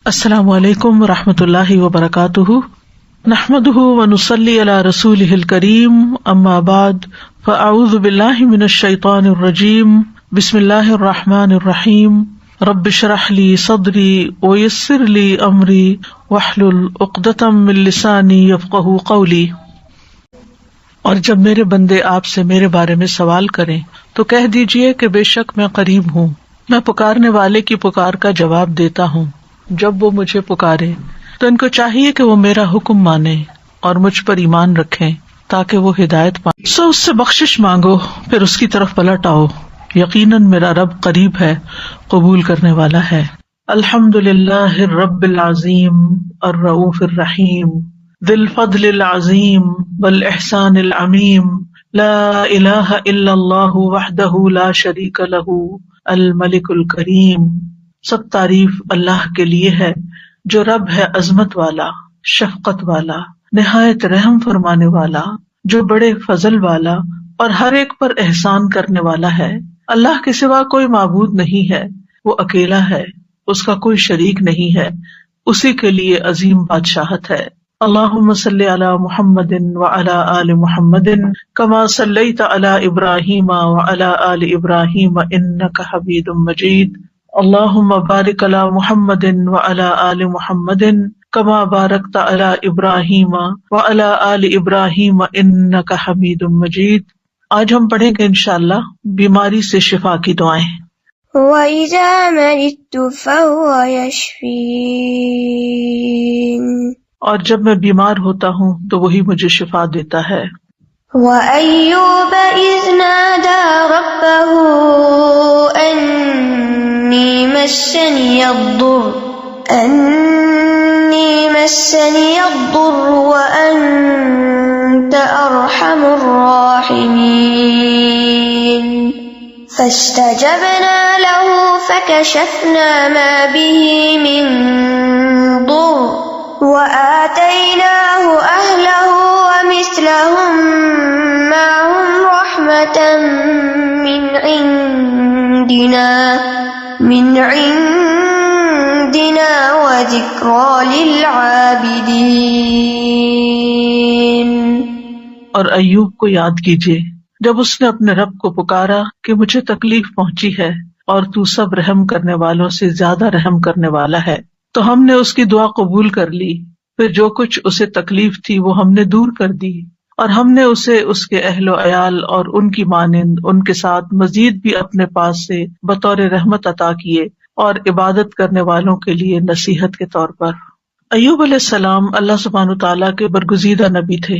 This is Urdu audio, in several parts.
السلام علیکم ورحمۃ اللہ وبرکاتہ، نحمدہ ونصلی علی رسولہ الکریم، اما بعد فاعوذ باللہ من الشیطان الرجیم، بسم اللہ الرحمن الرحیم، رب اشرح لی صدری ویسر لی امری واحلل عقدۃ من لسانی یفقہوا قولی۔ اور جب میرے بندے آپ سے میرے بارے میں سوال کریں تو کہہ دیجئے کہ بے شک میں قریب ہوں، میں پکارنے والے کی پکار کا جواب دیتا ہوں جب وہ مجھے پکارے۔ تو ان کو چاہیے کہ وہ میرا حکم مانے اور مجھ پر ایمان رکھیں تاکہ وہ ہدایت پائیں۔ سو اس سے بخشش مانگو، پھر اس کی طرف پلٹ آؤ، یقیناً میرا رب قریب ہے، قبول کرنے والا ہے۔ الحمد للہ الرب العظیم الرؤوف الرحیم ذی الفضل العظیم والاحسان العمیم، لا الہ الا اللہ وحدہ لا شریک لہ الملک الکریم۔ سب تعریف اللہ کے لیے ہے جو رب ہے عظمت والا، شفقت والا، نہایت رحم فرمانے والا، جو بڑے فضل والا اور ہر ایک پر احسان کرنے والا ہے۔ اللہ کے سوا کوئی معبود نہیں ہے، وہ اکیلا ہے، اس کا کوئی شریک نہیں ہے، اسی کے لیے عظیم بادشاہت ہے۔ اللہم صلی علی محمد وعلی آل محمد کما صلیت علی ابراہیم وعلی آل ابراہیم انک حمید مجید۔ اللہم بارک علی محمد وعلی آل محمد کما بارکت علی ابراہیم وعلی آل ابراہیم انک حمید مجید۔ آج ہم پڑھیں گے انشاءاللہ بیماری سے شفا کی دعائیں۔ وَإِذَا مَرِضْتُ فَهُوَ يَشْفِينِ، اور جب میں بیمار ہوتا ہوں تو وہی مجھے شفا دیتا ہے۔ وَأَيُّوبَ إِذْ نَادَى رَبَّهُ أَنِّي مَسَّنِيَ الضُّرُّ وَأَنْتَ أَرْحَمُ الرَّاحِمِينَ، فَاسْتَجَبْنَا لَهُ فَكَشَفْنَا مَا بِهِ مِنْ ضُرٍّ وَآتَيْنَاهُ أَهْلَهُ وَمِثْلَهُمْ مَعَهُمْ رَحْمَةً مِنْ عِنْدِنَا وَذِكْرَى لِلْعَابِدِينَ۔ اور ایوب کو یاد کیجیے جب اس نے اپنے رب کو پکارا کہ مجھے تکلیف پہنچی ہے اور تو سب رحم کرنے والوں سے زیادہ رحم کرنے والا ہے، تو ہم نے اس کی دعا قبول کر لی، پھر جو کچھ اسے تکلیف تھی وہ ہم نے دور کر دی، اور ہم نے اسے اس کے اہل و عیال اور ان کی مانند ان کے ساتھ مزید بھی اپنے پاس سے بطور رحمت عطا کیے اور عبادت کرنے والوں کے لیے نصیحت کے طور پر۔ ایوب علیہ السلام اللہ سبحانہ تعالیٰ کے برگزیدہ نبی تھے۔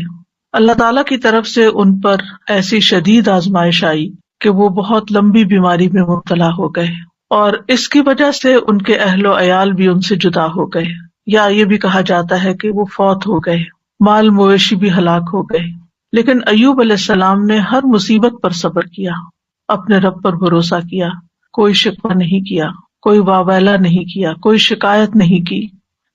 اللہ تعالیٰ کی طرف سے ان پر ایسی شدید آزمائش آئی کہ وہ بہت لمبی بیماری میں مبتلا ہو گئے، اور اس کی وجہ سے ان کے اہل و عیال بھی ان سے جدا ہو گئے، یا یہ بھی کہا جاتا ہے کہ وہ فوت ہو گئے، مال مویشی بھی ہلاک ہو گئے۔ لیکن ایوب علیہ السلام نے ہر مصیبت پر صبر کیا، اپنے رب پر بھروسہ کیا، کوئی شکوہ نہیں کیا، کوئی واویلا نہیں کیا، کوئی شکایت نہیں کی۔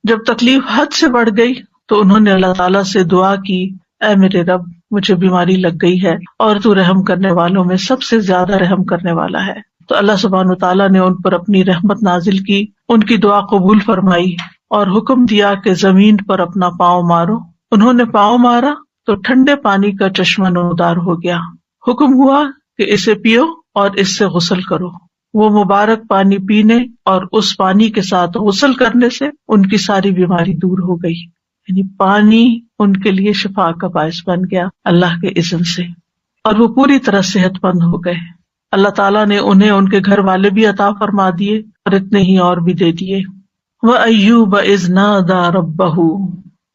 جب تکلیف حد سے بڑھ گئی تو انہوں نے اللہ تعالیٰ سے دعا کی، اے میرے رب، مجھے بیماری لگ گئی ہے اور تو رحم کرنے والوں میں سب سے زیادہ رحم کرنے والا ہے۔ تو اللہ سبحانہ تعالیٰ نے ان پر اپنی رحمت نازل کی، ان کی دعا قبول فرمائی اور حکم دیا کہ زمین پر اپنا پاؤں مارو۔ انہوں نے پاؤں مارا تو ٹھنڈے پانی کا چشمہ نمودار ہو گیا۔ حکم ہوا کہ اسے پیو اور اس سے غسل کرو۔ وہ مبارک پانی پینے اور اس پانی کے ساتھ غسل کرنے سے ان کی ساری بیماری دور ہو گئی، یعنی پانی ان کے لیے شفا کا باعث بن گیا اللہ کے اذن سے، اور وہ پوری طرح صحت مند ہو گئے۔ اللہ تعالیٰ نے انہیں ان کے گھر والے بھی عطا فرما دیے اور اتنے ہی اور بھی دے دیے۔ وَأَيُّوبَ إِذْ نَادَى رَبَّهُ،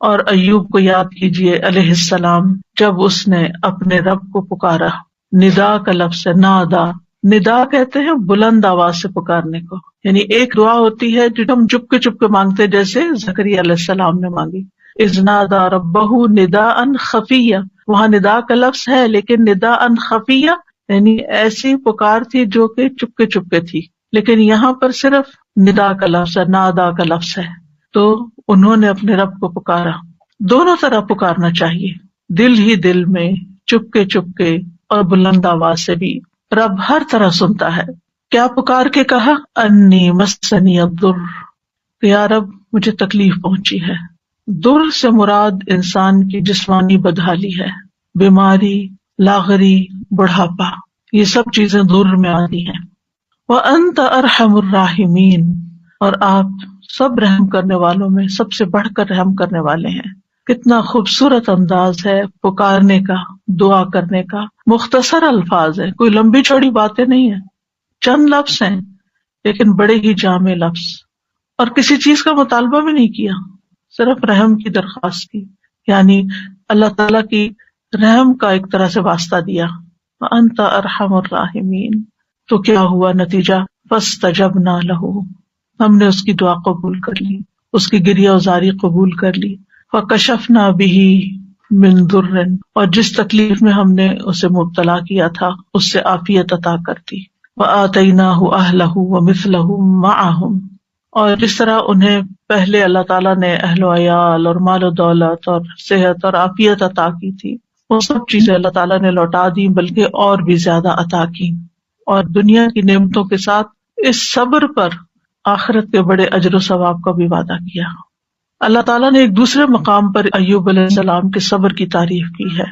اور ایوب کو یاد کیجیے علیہ السلام جب اس نے اپنے رب کو پکارا۔ ندا کا لفظ ہے، نادا، ندا کہتے ہیں بلند آواز سے پکارنے کو، یعنی ایک دعا ہوتی ہے جو ہم چپ کے مانگتے، جیسے زکریا علیہ السلام نے مانگی، اذ نادا ربہ نداء خفیہ۔ وہاں ندا کا لفظ ہے لیکن نداء خفیہ یعنی ایسی پکار تھی جو کہ چپ کے تھی، لیکن یہاں پر صرف ندا کا لفظ ہے، نادا کا لفظ ہے۔ تو انہوں نے اپنے رب کو پکارا۔ دونوں طرح پکارنا چاہیے، دل ہی دل میں، چپ کے اور بلند آواز سے بھی۔ رب ہر طرح سنتا ہے۔ کیا پکار کے کہا؟ انی مسنی الضر، کہ یا رب مجھے تکلیف پہنچی ہے. در سے مراد انسان کی جسمانی بدحالی ہے، بیماری، لاغری، بڑھاپا، یہ سب چیزیں در میں آتی ہیں. وَأَنْتَ أَرْحَمُ الرَّاحِمِينَ، اور آپ سب رحم کرنے والوں میں سب سے بڑھ کر رحم کرنے والے ہیں. کتنا خوبصورت انداز ہے پکارنے کا، دعا کرنے کا. مختصر الفاظ ہیں، کوئی لمبی چوڑی باتیں نہیں ہیں، چند لفظ ہیں لیکن بڑے ہی جامع لفظ، اور کسی چیز کا مطالبہ بھی نہیں کیا، صرف رحم کی درخواست کی، یعنی اللہ تعالیٰ کی رحم کا ایک طرح سے واسطہ دیا. وَأَنْتَ أَرْحَمُ الرَّاحِمِينَ. تو کیا ہوا نتیجہ؟ فَاسْتَجَبْنَا لَهُ، ہم نے اس کی دعا قبول کر لی، اس کی گریہ وزاری قبول کر لی. فَكَشَفْنَا بِهِ مِنْ ضُرٍّ، اور جس تکلیف میں ہم نے اسے مبتلا کیا تھا اس سے عافیت عطا کر دی. وَآتَيْنَاهُ أَهْلَهُ وَمِثْلَهُمْ مَعَهُمْ، اور جس طرح انہیں پہلے اللہ تعالیٰ نے اہل و عیال اور مال و دولت اور صحت اور عافیت عطا کی تھی، وہ سب چیزیں اللہ تعالیٰ نے لوٹا دی، بلکہ اور بھی زیادہ عطا کی، اور دنیا کی نعمتوں کے ساتھ اس صبر پر آخرت کے بڑے اجر و ثواب کا بھی وعدہ کیا. اللہ تعالیٰ نے ایک دوسرے مقام پر ایوب علیہ السلام کے صبر کی تعریف کی ہے.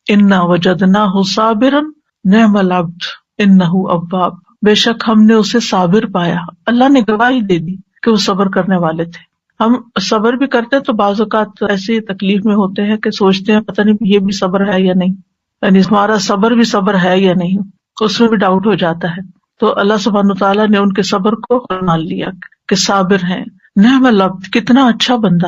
انا وجدناہ صابرا نعم العبد انہ اواب، بے شک ہم نے اسے صابر پایا. اللہ نے گواہی دے دی کہ وہ صبر کرنے والے تھے. ہم صبر بھی کرتے ہیں تو بعض اوقات ایسی تکلیف میں ہوتے ہیں کہ سوچتے ہیں پتہ نہیں یہ بھی صبر ہے یا نہیں، یعنی ہمارا صبر بھی صبر ہے یا نہیں، اس میں بھی ڈاؤٹ ہو جاتا ہے. تو اللہ سبحانہ تعالیٰ نے ان کے صبر کو مان لیا کہ صابر ہیں. نعم العبد، کتنا اچھا بندہ.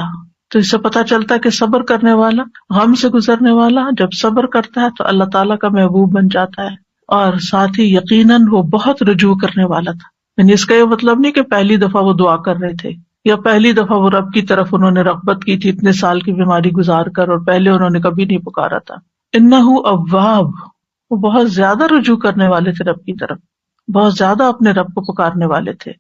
تو اس سے پتہ چلتا ہے کہ صبر کرنے والا، غم سے گزرنے والا جب صبر کرتا ہے تو اللہ تعالیٰ کا محبوب بن جاتا ہے، اور ساتھ ہی یقیناً وہ بہت رجوع کرنے والا تھا. یعنی اس کا یہ مطلب نہیں کہ پہلی دفعہ وہ دعا کر رہے تھے یا پہلی دفعہ وہ رب کی طرف انہوں نے رغبت کی تھی اتنے سال کی بیماری گزار کر، اور پہلے انہوں نے کبھی نہیں پکارا تھا. انہ اواب، وہ بہت زیادہ رجوع کرنے والے تھے رب کی طرف، بہت زیادہ اپنے رب کو پکارنے والے تھے.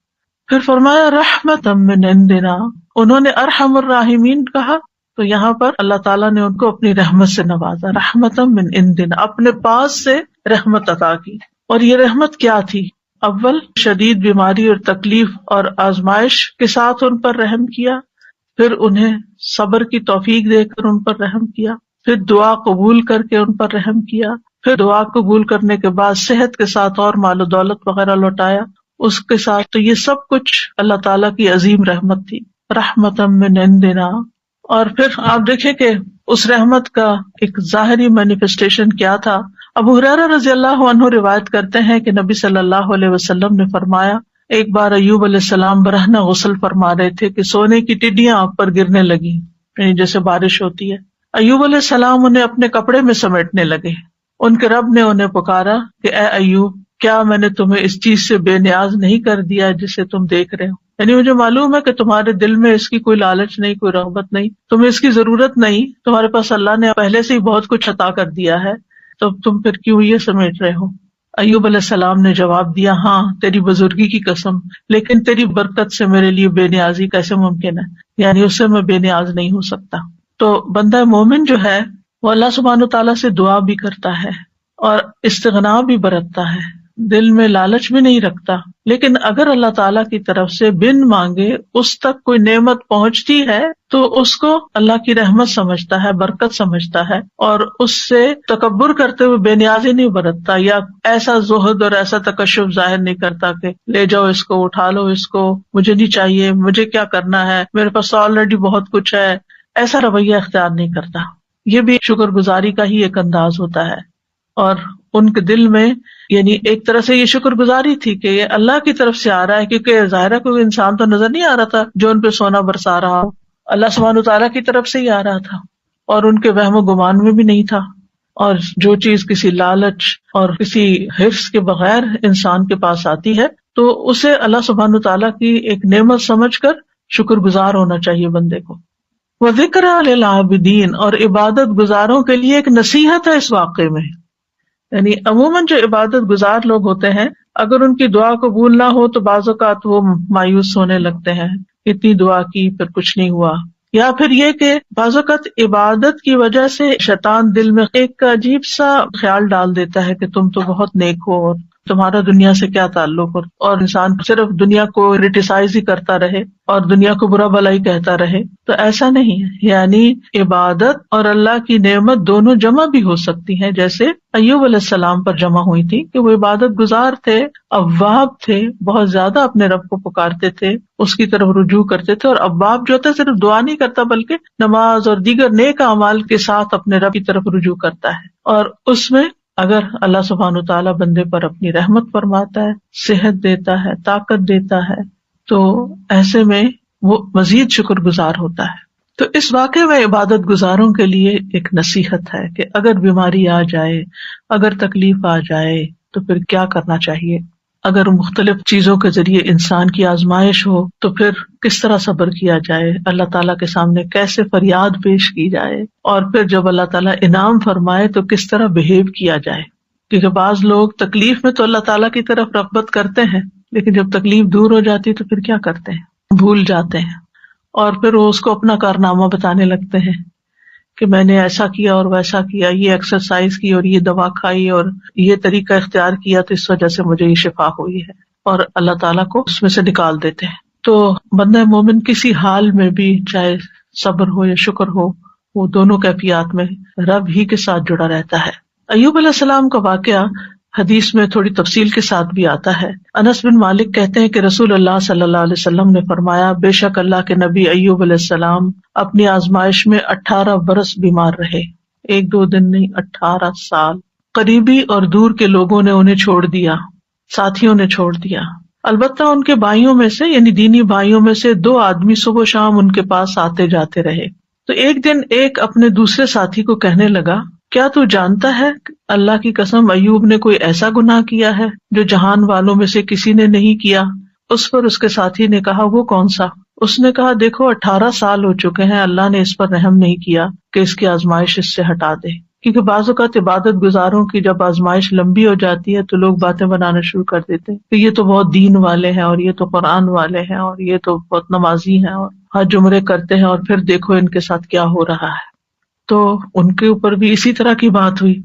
پھر فرمایا رحمتا من عندنا، انہوں نے ارحم الراحمین کہا تو یہاں پر اللہ تعالیٰ نے ان کو اپنی رحمت سے نوازا. رحمتا من عندنا، اپنے پاس سے رحمت عطا کی. اور یہ رحمت کیا تھی؟ اول شدید بیماری اور تکلیف اور آزمائش کے ساتھ ان پر رحم کیا، پھر انہیں صبر کی توفیق دے کر ان پر رحم کیا، پھر دعا قبول کر کے ان پر رحم کیا، پھر دعا قبول کرنے کے بعد صحت کے ساتھ اور مال و دولت وغیرہ لوٹایا اس کے ساتھ. تو یہ سب کچھ اللہ تعالیٰ کی عظیم رحمت تھی، رحمتا من عندنا. اور پھر آپ دیکھیں کہ اس رحمت کا ایک ظاہری مینیفیسٹیشن کیا تھا. ابو ہریرہ رضی اللہ عنہ روایت کرتے ہیں کہ نبی صلی اللہ علیہ وسلم نے فرمایا، ایک بار ایوب علیہ السلام برہنہ غسل فرما رہے تھے کہ سونے کی ٹڈیاں آپ پر گرنے لگی، یعنی جیسے بارش ہوتی ہے. ایوب علیہ السلام انہیں اپنے کپڑے میں سمیٹنے لگے. ان کے رب نے انہیں پکارا کہ اے ایوب، کیا میں نے تمہیں اس چیز سے بے نیاز نہیں کر دیا جسے تم دیکھ رہے ہو؟ یعنی مجھے معلوم ہے کہ تمہارے دل میں اس کی کوئی لالچ نہیں، کوئی رغبت نہیں، تمہیں اس کی ضرورت نہیں، تمہارے پاس اللہ نے پہلے سے ہی بہت کچھ عطا کر دیا ہے، تو تم پھر کیوں یہ سمیٹ رہے ہو؟ ایوب علیہ السلام نے جواب دیا، ہاں تیری بزرگی کی قسم، لیکن تیری برکت سے میرے لیے بے نیازی کیسے ممکن ہے، یعنی اس سے میں بے نیاز نہیں ہو سکتا. تو بندہ مومن جو ہے وہ اللہ سبحانہ تعالیٰ سے دعا بھی کرتا ہے اور استغنا بھی برتتا ہے، دل میں لالچ بھی نہیں رکھتا، لیکن اگر اللہ تعالیٰ کی طرف سے بن مانگے اس تک کوئی نعمت پہنچتی ہے تو اس کو اللہ کی رحمت سمجھتا ہے، برکت سمجھتا ہے، اور اس سے تکبر کرتے ہوئے بے نیازی نہیں برتتا یا ایسا زہد اور ایسا تکشف ظاہر نہیں کرتا کہ لے جاؤ اس کو، اٹھا لو اس کو، مجھے نہیں چاہیے، مجھے کیا کرنا ہے، میرے پاس آلریڈی بہت کچھ ہے، ایسا رویہ اختیار نہیں کرتا. یہ بھی شکر گزاری کا ہی ایک انداز ہوتا ہے. اور ان کے دل میں یعنی ایک طرح سے یہ شکر گزاری تھی کہ یہ اللہ کی طرف سے آ رہا ہے، کیونکہ ظاہرہ کوئی انسان تو نظر نہیں آ رہا تھا جو ان پہ سونا برسا رہا ہو، اللہ سبحانہ تعالیٰ کی طرف سے ہی آ رہا تھا، اور ان کے وہم و گمان میں بھی نہیں تھا. اور جو چیز کسی لالچ اور کسی حرص کے بغیر انسان کے پاس آتی ہے تو اسے اللہ سبحانہ تعالیٰ کی ایک نعمت سمجھ کر شکر گزار ہونا چاہیے بندے کو. وَذِكْرَىٰ لِلْعَابِدِينَ، اور عبادت گزاروں کے لیے ایک نصیحت ہے اس واقعے میں. یعنی عموماً جو عبادت گزار لوگ ہوتے ہیں اگر ان کی دعا قبول نہ ہو تو بعض اوقات وہ مایوس ہونے لگتے ہیں، اتنی دعا کی پھر کچھ نہیں ہوا، یا پھر یہ کہ بعض اوقات عبادت کی وجہ سے شیطان دل میں ایک عجیب سا خیال ڈال دیتا ہے کہ تم تو بہت نیک ہو اور تمہارا دنیا سے کیا تعلق، اور انسان صرف دنیا کو کرٹیسائز ہی کرتا رہے اور دنیا کو برا بھلا ہی کہتا رہے، تو ایسا نہیں ہے. یعنی عبادت اور اللہ کی نعمت دونوں جمع بھی ہو سکتی ہیں، جیسے ایوب علیہ السلام پر جمع ہوئی تھی کہ وہ عبادت گزار تھے، اواب تھے، بہت زیادہ اپنے رب کو پکارتے تھے، اس کی طرف رجوع کرتے تھے. اور اواب جو ہوتا ہے صرف دعا نہیں کرتا بلکہ نماز اور دیگر نیک اعمال کے ساتھ اپنے رب کی طرف رجوع کرتا ہے. اور اس میں اگر اللہ سبحانہ وتعالیٰ بندے پر اپنی رحمت فرماتا ہے، صحت دیتا ہے، طاقت دیتا ہے، تو ایسے میں وہ مزید شکر گزار ہوتا ہے. تو اس واقعے میں عبادت گزاروں کے لیے ایک نصیحت ہے کہ اگر بیماری آ جائے، اگر تکلیف آ جائے تو پھر کیا کرنا چاہیے. اگر مختلف چیزوں کے ذریعے انسان کی آزمائش ہو تو پھر کس طرح صبر کیا جائے، اللہ تعالیٰ کے سامنے کیسے فریاد پیش کی جائے، اور پھر جب اللہ تعالیٰ انعام فرمائے تو کس طرح بہیو کیا جائے. کیونکہ بعض لوگ تکلیف میں تو اللہ تعالیٰ کی طرف رغبت کرتے ہیں، لیکن جب تکلیف دور ہو جاتی ہے تو پھر کیا کرتے ہیں، بھول جاتے ہیں، اور پھر وہ اس کو اپنا کارنامہ بتانے لگتے ہیں کہ میں نے ایسا کیا اور ویسا کیا، یہ ایکسرسائز کی اور یہ دوا کھائی اور یہ طریقہ اختیار کیا تو اس وجہ سے مجھے یہ شفا ہوئی ہے، اور اللہ تعالیٰ کو اس میں سے نکال دیتے ہیں. تو بندہ مومن کسی حال میں بھی، چاہے صبر ہو یا شکر ہو، وہ دونوں کیفیات میں رب ہی کے ساتھ جڑا رہتا ہے. ایوب علیہ السلام کا واقعہ حدیث میں تھوڑی تفصیل کے ساتھ بھی آتا ہے. انس بن مالک کہتے ہیں کہ رسول اللہ صلی اللہ علیہ وسلم نے فرمایا، بے شک اللہ کے نبی ایوب علیہ السلام اپنی آزمائش میں 18 برس بیمار رہے، 1-2 دن نہیں، 18 سال. قریبی اور دور کے لوگوں نے انہیں چھوڑ دیا، ساتھیوں نے چھوڑ دیا. البتہ ان کے بھائیوں میں سے، یعنی دینی بھائیوں میں سے 2 آدمی صبح و شام ان کے پاس آتے جاتے رہے. تو ایک دن ایک اپنے دوسرے ساتھی کو کہنے لگا، کیا تو جانتا ہے اللہ کی قسم ایوب نے کوئی ایسا گناہ کیا ہے جو جہان والوں میں سے کسی نے نہیں کیا؟ اس پر اس کے ساتھی نے کہا، وہ کون سا؟ اس نے کہا، دیکھو 18 سال ہو چکے ہیں، اللہ نے اس پر رحم نہیں کیا کہ اس کی آزمائش اس سے ہٹا دے. کیونکہ بعض اوقات عبادت گزاروں کی جب آزمائش لمبی ہو جاتی ہے تو لوگ باتیں بنانا شروع کر دیتے ہیں کہ یہ تو بہت دین والے ہیں، اور یہ تو قرآن والے ہیں، اور یہ تو بہت نمازی ہیں، اور حج عمرے کرتے ہیں، اور پھر دیکھو ان کے ساتھ کیا ہو رہا ہے. تو ان کے اوپر بھی اسی طرح کی بات ہوئی.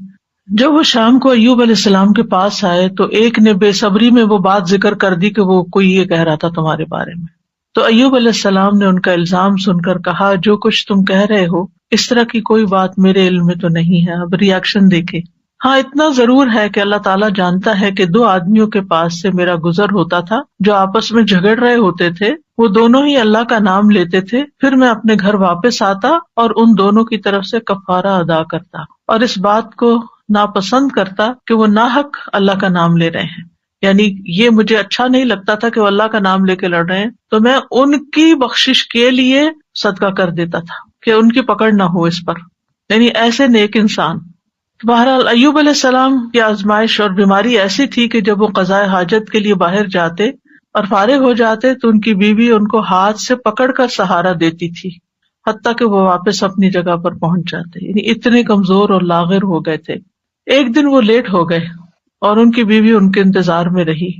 جب وہ شام کو ایوب علیہ السلام کے پاس آئے تو ایک نے بے صبری میں وہ بات ذکر کر دی کہ وہ کوئی یہ کہہ رہا تھا تمہارے بارے میں. تو ایوب علیہ السلام نے ان کا الزام سن کر کہا، جو کچھ تم کہہ رہے ہو اس طرح کی کوئی بات میرے علم میں تو نہیں ہے. اب ریاکشن دیکھیں. ہاں اتنا ضرور ہے کہ اللہ تعالیٰ جانتا ہے کہ 2 آدمیوں کے پاس سے میرا گزر ہوتا تھا جو آپس میں جھگڑ رہے ہوتے تھے، وہ دونوں ہی اللہ کا نام لیتے تھے، پھر میں اپنے گھر واپس آتا اور ان دونوں کی طرف سے کفارہ ادا کرتا، اور اس بات کو ناپسند کرتا کہ وہ ناحق اللہ کا نام لے رہے ہیں. یعنی یہ مجھے اچھا نہیں لگتا تھا کہ وہ اللہ کا نام لے کے لڑ رہے ہیں، تو میں ان کی بخشش کے لیے صدقہ کر دیتا تھا کہ ان کی پکڑ نہ ہو اس پر. یعنی ایسے نیک انسان. بہرحال ایوب علیہ السلام کی آزمائش اور بیماری ایسی تھی کہ جب وہ قضاء حاجت کے لیے باہر جاتے اور فارغ ہو جاتے تو ان کی بیوی ان کو ہاتھ سے پکڑ کر سہارا دیتی تھی، حتیٰ کہ وہ واپس اپنی جگہ پر پہنچ جاتے. یعنی اتنے کمزور اور لاغر ہو گئے تھے. ایک دن وہ لیٹ ہو گئے اور ان کی بیوی ان کے انتظار میں رہی،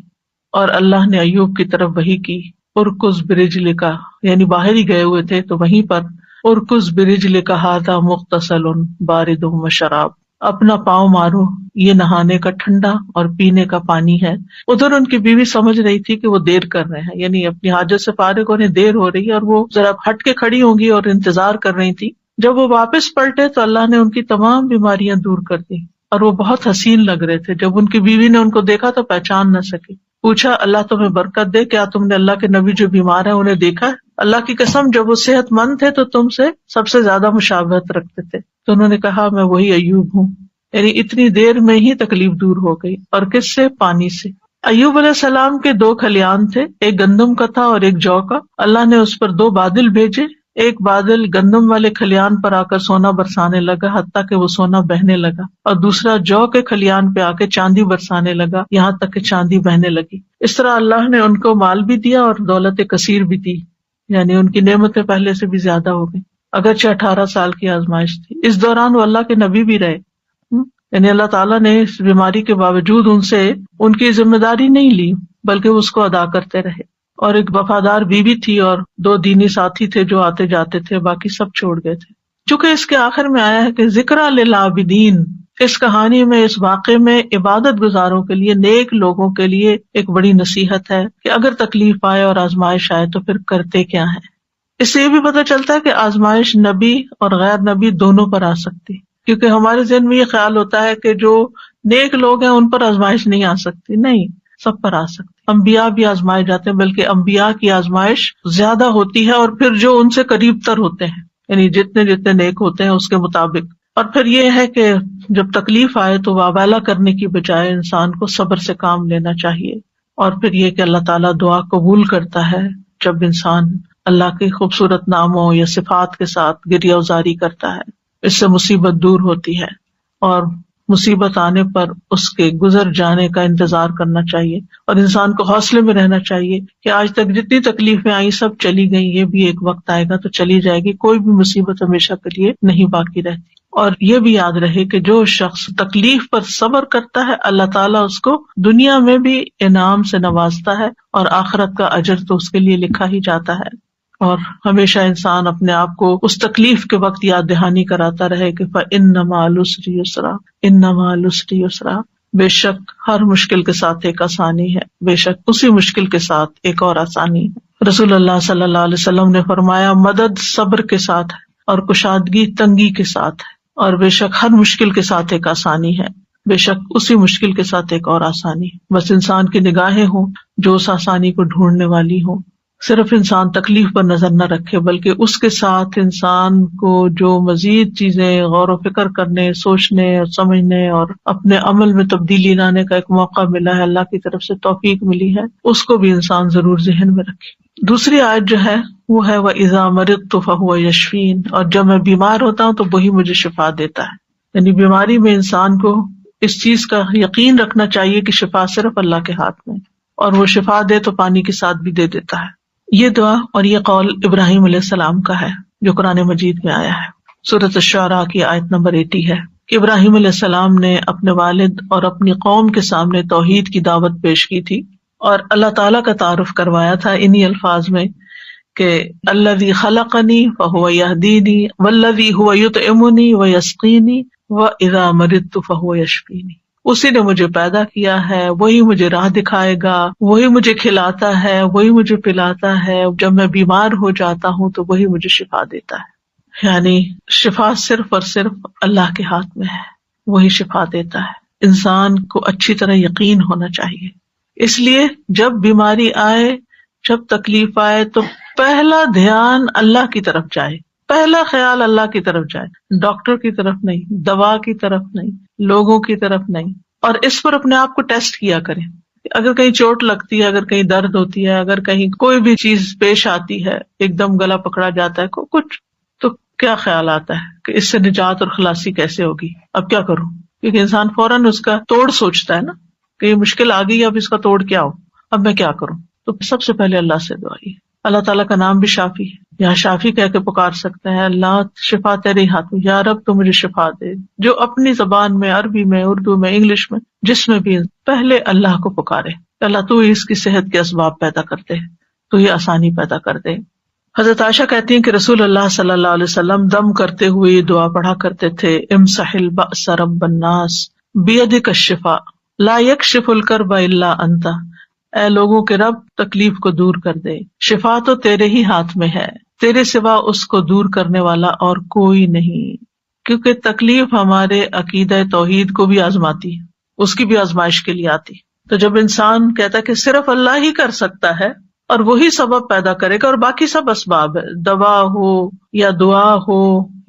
اور اللہ نے ایوب کی طرف وحی کی، ارکز برجلک، یعنی باہر ہی گئے ہوئے تھے تو وہیں پر ارکز برجلک ھذا مغتسل بارد وشراب، اپنا پاؤں مارو، یہ نہانے کا ٹھنڈا اور پینے کا پانی ہے. ادھر ان کی بیوی سمجھ رہی تھی کہ وہ دیر کر رہے ہیں، یعنی اپنی حاجت سے فارغ ہونے دیر ہو رہی ہے، اور وہ ذرا ہٹ کے کھڑی ہوں گی اور انتظار کر رہی تھی. جب وہ واپس پلٹے تو اللہ نے ان کی تمام بیماریاں دور کر دی، اور وہ بہت حسین لگ رہے تھے. جب ان کی بیوی نے ان کو دیکھا تو پہچان نہ سکی. پوچھا، اللہ تمہیں برکت دے، کیا تم نے اللہ کے نبی جو بیمار ہیں انہیں دیکھا ہے؟ اللہ کی قسم جب وہ صحت مند تھے تو تم سے سب سے زیادہ مشابہت رکھتے تھے. تو انہوں نے کہا، میں وہی ایوب ہوں. یعنی اتنی دیر میں ہی تکلیف دور ہو گئی. اور کس سے؟ پانی سے. ایوب علیہ السلام کے 2 کھلیان تھے، ایک گندم کا تھا اور ایک جو کا. اللہ نے اس پر 2 بادل بھیجے. ایک بادل گندم والے کھلیان پر آ کر سونا برسانے لگا حتیٰ کہ وہ سونا بہنے لگا، اور دوسرا جو کے کھلیان پہ آ کے چاندی برسانے لگا یہاں تک کہ چاندی بہنے لگی. اس طرح اللہ نے ان کو مال بھی دیا اور دولت کثیر بھی دی، یعنی ان کی نعمتیں پہلے سے بھی زیادہ ہو گئی، اگرچہ 18 سال کی آزمائش تھی. اس دوران وہ اللہ کے نبی بھی رہے، یعنی اللہ تعالیٰ نے اس بیماری کے باوجود ان سے ان کی ذمہ داری نہیں لی بلکہ وہ اس کو ادا کرتے رہے. اور ایک وفادار بیوی تھی اور 2 دینی ساتھی تھے جو آتے جاتے تھے، باقی سب چھوڑ گئے تھے. چونکہ اس کے آخر میں آیا ہے کہ ذکر للعابدین، اس کہانی میں، اس واقعے میں عبادت گزاروں کے لیے، نیک لوگوں کے لیے ایک بڑی نصیحت ہے کہ اگر تکلیف آئے اور آزمائش آئے تو پھر کرتے کیا ہیں۔ اس سے یہ بھی پتہ چلتا ہے کہ آزمائش نبی اور غیر نبی دونوں پر آ سکتی، کیونکہ ہمارے ذہن میں یہ خیال ہوتا ہے کہ جو نیک لوگ ہیں ان پر آزمائش نہیں آ سکتی، نہیں، سب پر آ سکتی۔ انبیاء بھی آزمائے جاتے ہیں، بلکہ انبیاء کی آزمائش زیادہ ہوتی ہے، اور پھر جو ان سے قریب تر ہوتے ہیں، یعنی جتنے جتنے نیک ہوتے ہیں اس کے مطابق۔ اور پھر یہ ہے کہ جب تکلیف آئے تو واویلا کرنے کی بجائے انسان کو صبر سے کام لینا چاہیے، اور پھر یہ کہ اللہ تعالیٰ دعا قبول کرتا ہے جب انسان اللہ کے خوبصورت ناموں یا صفات کے ساتھ گریہ وزاری کرتا ہے، اس سے مصیبت دور ہوتی ہے، اور مصیبت آنے پر اس کے گزر جانے کا انتظار کرنا چاہیے، اور انسان کو حوصلے میں رہنا چاہیے کہ آج تک جتنی تکلیفیں آئی سب چلی گئی، یہ بھی ایک وقت آئے گا تو چلی جائے گی، کوئی بھی مصیبت ہمیشہ کے لیے نہیں باقی رہتی۔ اور یہ بھی یاد رہے کہ جو شخص تکلیف پر صبر کرتا ہے اللہ تعالیٰ اس کو دنیا میں بھی انعام سے نوازتا ہے، اور آخرت کا اجر تو اس کے لیے لکھا ہی جاتا ہے۔ اور ہمیشہ انسان اپنے آپ کو اس تکلیف کے وقت یاد دہانی کراتا رہے کہ فَإِنَّ مَعَ الْعُسْرِ يُسْرًا، إِنَّ مَعَ الْعُسْرِ يُسْرًا، بے شک ہر مشکل کے ساتھ ایک آسانی ہے، بے شک اسی مشکل کے ساتھ ایک اور آسانی ہے۔ رسول اللہ صلی اللہ علیہ وسلم نے فرمایا مدد صبر کے ساتھ ہے، اور کشادگی تنگی کے ساتھ ہے، اور بے شک ہر مشکل کے ساتھ ایک آسانی ہے، بے شک اسی مشکل کے ساتھ ایک اور آسانی ہے۔ بس انسان کی نگاہیں ہوں جو اس آسانی کو ڈھونڈنے والی ہوں، صرف انسان تکلیف پر نظر نہ رکھے بلکہ اس کے ساتھ انسان کو جو مزید چیزیں غور و فکر کرنے، سوچنے اور سمجھنے اور اپنے عمل میں تبدیلی لانے کا ایک موقع ملا ہے، اللہ کی طرف سے توفیق ملی ہے، اس کو بھی انسان ضرور ذہن میں رکھے۔ دوسری آیت جو ہے وہ ہے وَإِذَا مَرِضْتُ فَهُوَ يَشْفِينِ، اور جب میں بیمار ہوتا ہوں تو وہی مجھے شفا دیتا ہے۔ یعنی بیماری میں انسان کو اس چیز کا یقین رکھنا چاہیے کہ شفا صرف اللہ کے ہاتھ میں، اور وہ شفا دے تو پانی کے ساتھ بھی دے دیتا ہے۔ یہ دعا اور یہ قول ابراہیم علیہ السلام کا ہے جو قرآن مجید میں آیا ہے۔ سورۃ الشعراء کی آیت نمبر 80 ہے کہ ابراہیم علیہ السلام نے اپنے والد اور اپنی قوم کے سامنے توحید کی دعوت پیش کی تھی، اور اللہ تعالیٰ کا تعارف کروایا تھا انہی الفاظ میں کہ الذی خلقنی فہو یہدینی والذی هو یطعمنی ویسقینی واذا مرضت فہو یشفینی۔ اسی نے مجھے پیدا کیا ہے، وہی مجھے راہ دکھائے گا، وہی مجھے کھلاتا ہے، وہی مجھے پلاتا ہے، جب میں بیمار ہو جاتا ہوں تو وہی مجھے شفا دیتا ہے۔ یعنی شفا صرف اور صرف اللہ کے ہاتھ میں ہے، وہی شفا دیتا ہے۔ انسان کو اچھی طرح یقین ہونا چاہیے، اس لیے جب بیماری آئے، جب تکلیف آئے تو پہلا دھیان اللہ کی طرف جائے، پہلا خیال اللہ کی طرف جائے، ڈاکٹر کی طرف نہیں، دوا کی طرف نہیں، لوگوں کی طرف نہیں۔ اور اس پر اپنے آپ کو ٹیسٹ کیا کریں، اگر کہیں چوٹ لگتی ہے، اگر کہیں درد ہوتی ہے، اگر کہیں کوئی بھی چیز پیش آتی ہے، ایک دم گلا پکڑا جاتا ہے کچھ، تو کیا خیال آتا ہے کہ اس سے نجات اور خلاصی کیسے ہوگی، اب کیا کروں؟ کیونکہ انسان فوراً اس کا توڑ سوچتا ہے نا کہ یہ مشکل آ گئی، اب اس کا توڑ کیا ہو، اب میں کیا کروں؟ تو سب سے پہلے اللہ سے دعائیے۔ اللہ تعالیٰ کا نام بھی شافی ہے، یہاں شافی کہہ کے پکار سکتے ہیں، اللہ شفا تیرے ہاتھ میں، یا رب تو مجھے شفا دے۔ جو اپنی زبان میں، عربی میں، اردو میں، انگلش میں، جس میں بھی پہلے اللہ کو پکارے، اللہ تو اس کی صحت کے اسباب پیدا کرتے ہیں، تو یہ آسانی پیدا کر دے۔ حضرت عائشہ کہتی ہیں کہ رسول اللہ صلی اللہ علیہ وسلم دم کرتے ہوئے یہ دعا پڑھا کرتے تھے، امسح البأس رب الناس بیدک الشفاء لا یکشف الکرب الا انت، اے لوگوں کے رب تکلیف کو دور کر دے، شفا تو تیرے ہی ہاتھ میں ہے، تیرے سوا اس کو دور کرنے والا اور کوئی نہیں۔ کیونکہ تکلیف ہمارے عقیدہ توحید کو بھی آزماتی ہے، اس کی بھی آزمائش کے لیے آتی۔ تو جب انسان کہتا ہے کہ صرف اللہ ہی کر سکتا ہے اور وہی سبب پیدا کرے گا اور باقی سب اسباب ہے، دوا ہو یا دعا ہو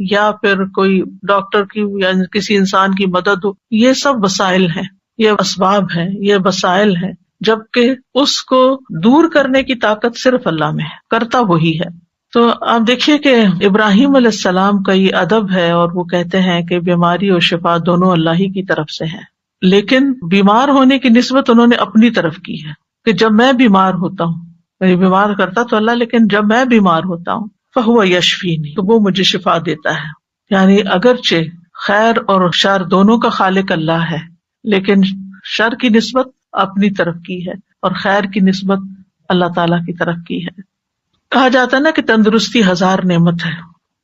یا پھر کوئی ڈاکٹر کی یا کسی انسان کی مدد ہو، یہ سب وسائل ہیں، یہ اسباب ہیں، یہ وسائل ہیں، جبکہ اس کو دور کرنے کی طاقت صرف اللہ میں ہے، کرتا وہی ہے۔ تو آپ دیکھیے کہ ابراہیم علیہ السلام کا یہ ادب ہے، اور وہ کہتے ہیں کہ بیماری اور شفا دونوں اللہ ہی کی طرف سے ہیں، لیکن بیمار ہونے کی نسبت انہوں نے اپنی طرف کی ہے کہ جب میں بیمار ہوتا ہوں، میں بیمار کرتا تو اللہ، لیکن جب میں بیمار ہوتا ہوں فہو یشفینی، تو وہ مجھے شفا دیتا ہے۔ یعنی اگرچہ خیر اور شر دونوں کا خالق اللہ ہے، لیکن شر کی نسبت اپنی طرف کی ہے اور خیر کی نسبت اللہ تعالیٰ کی طرف کی ہے۔ کہا جاتا ہے نا کہ تندرستی 1000 نعمت ہے،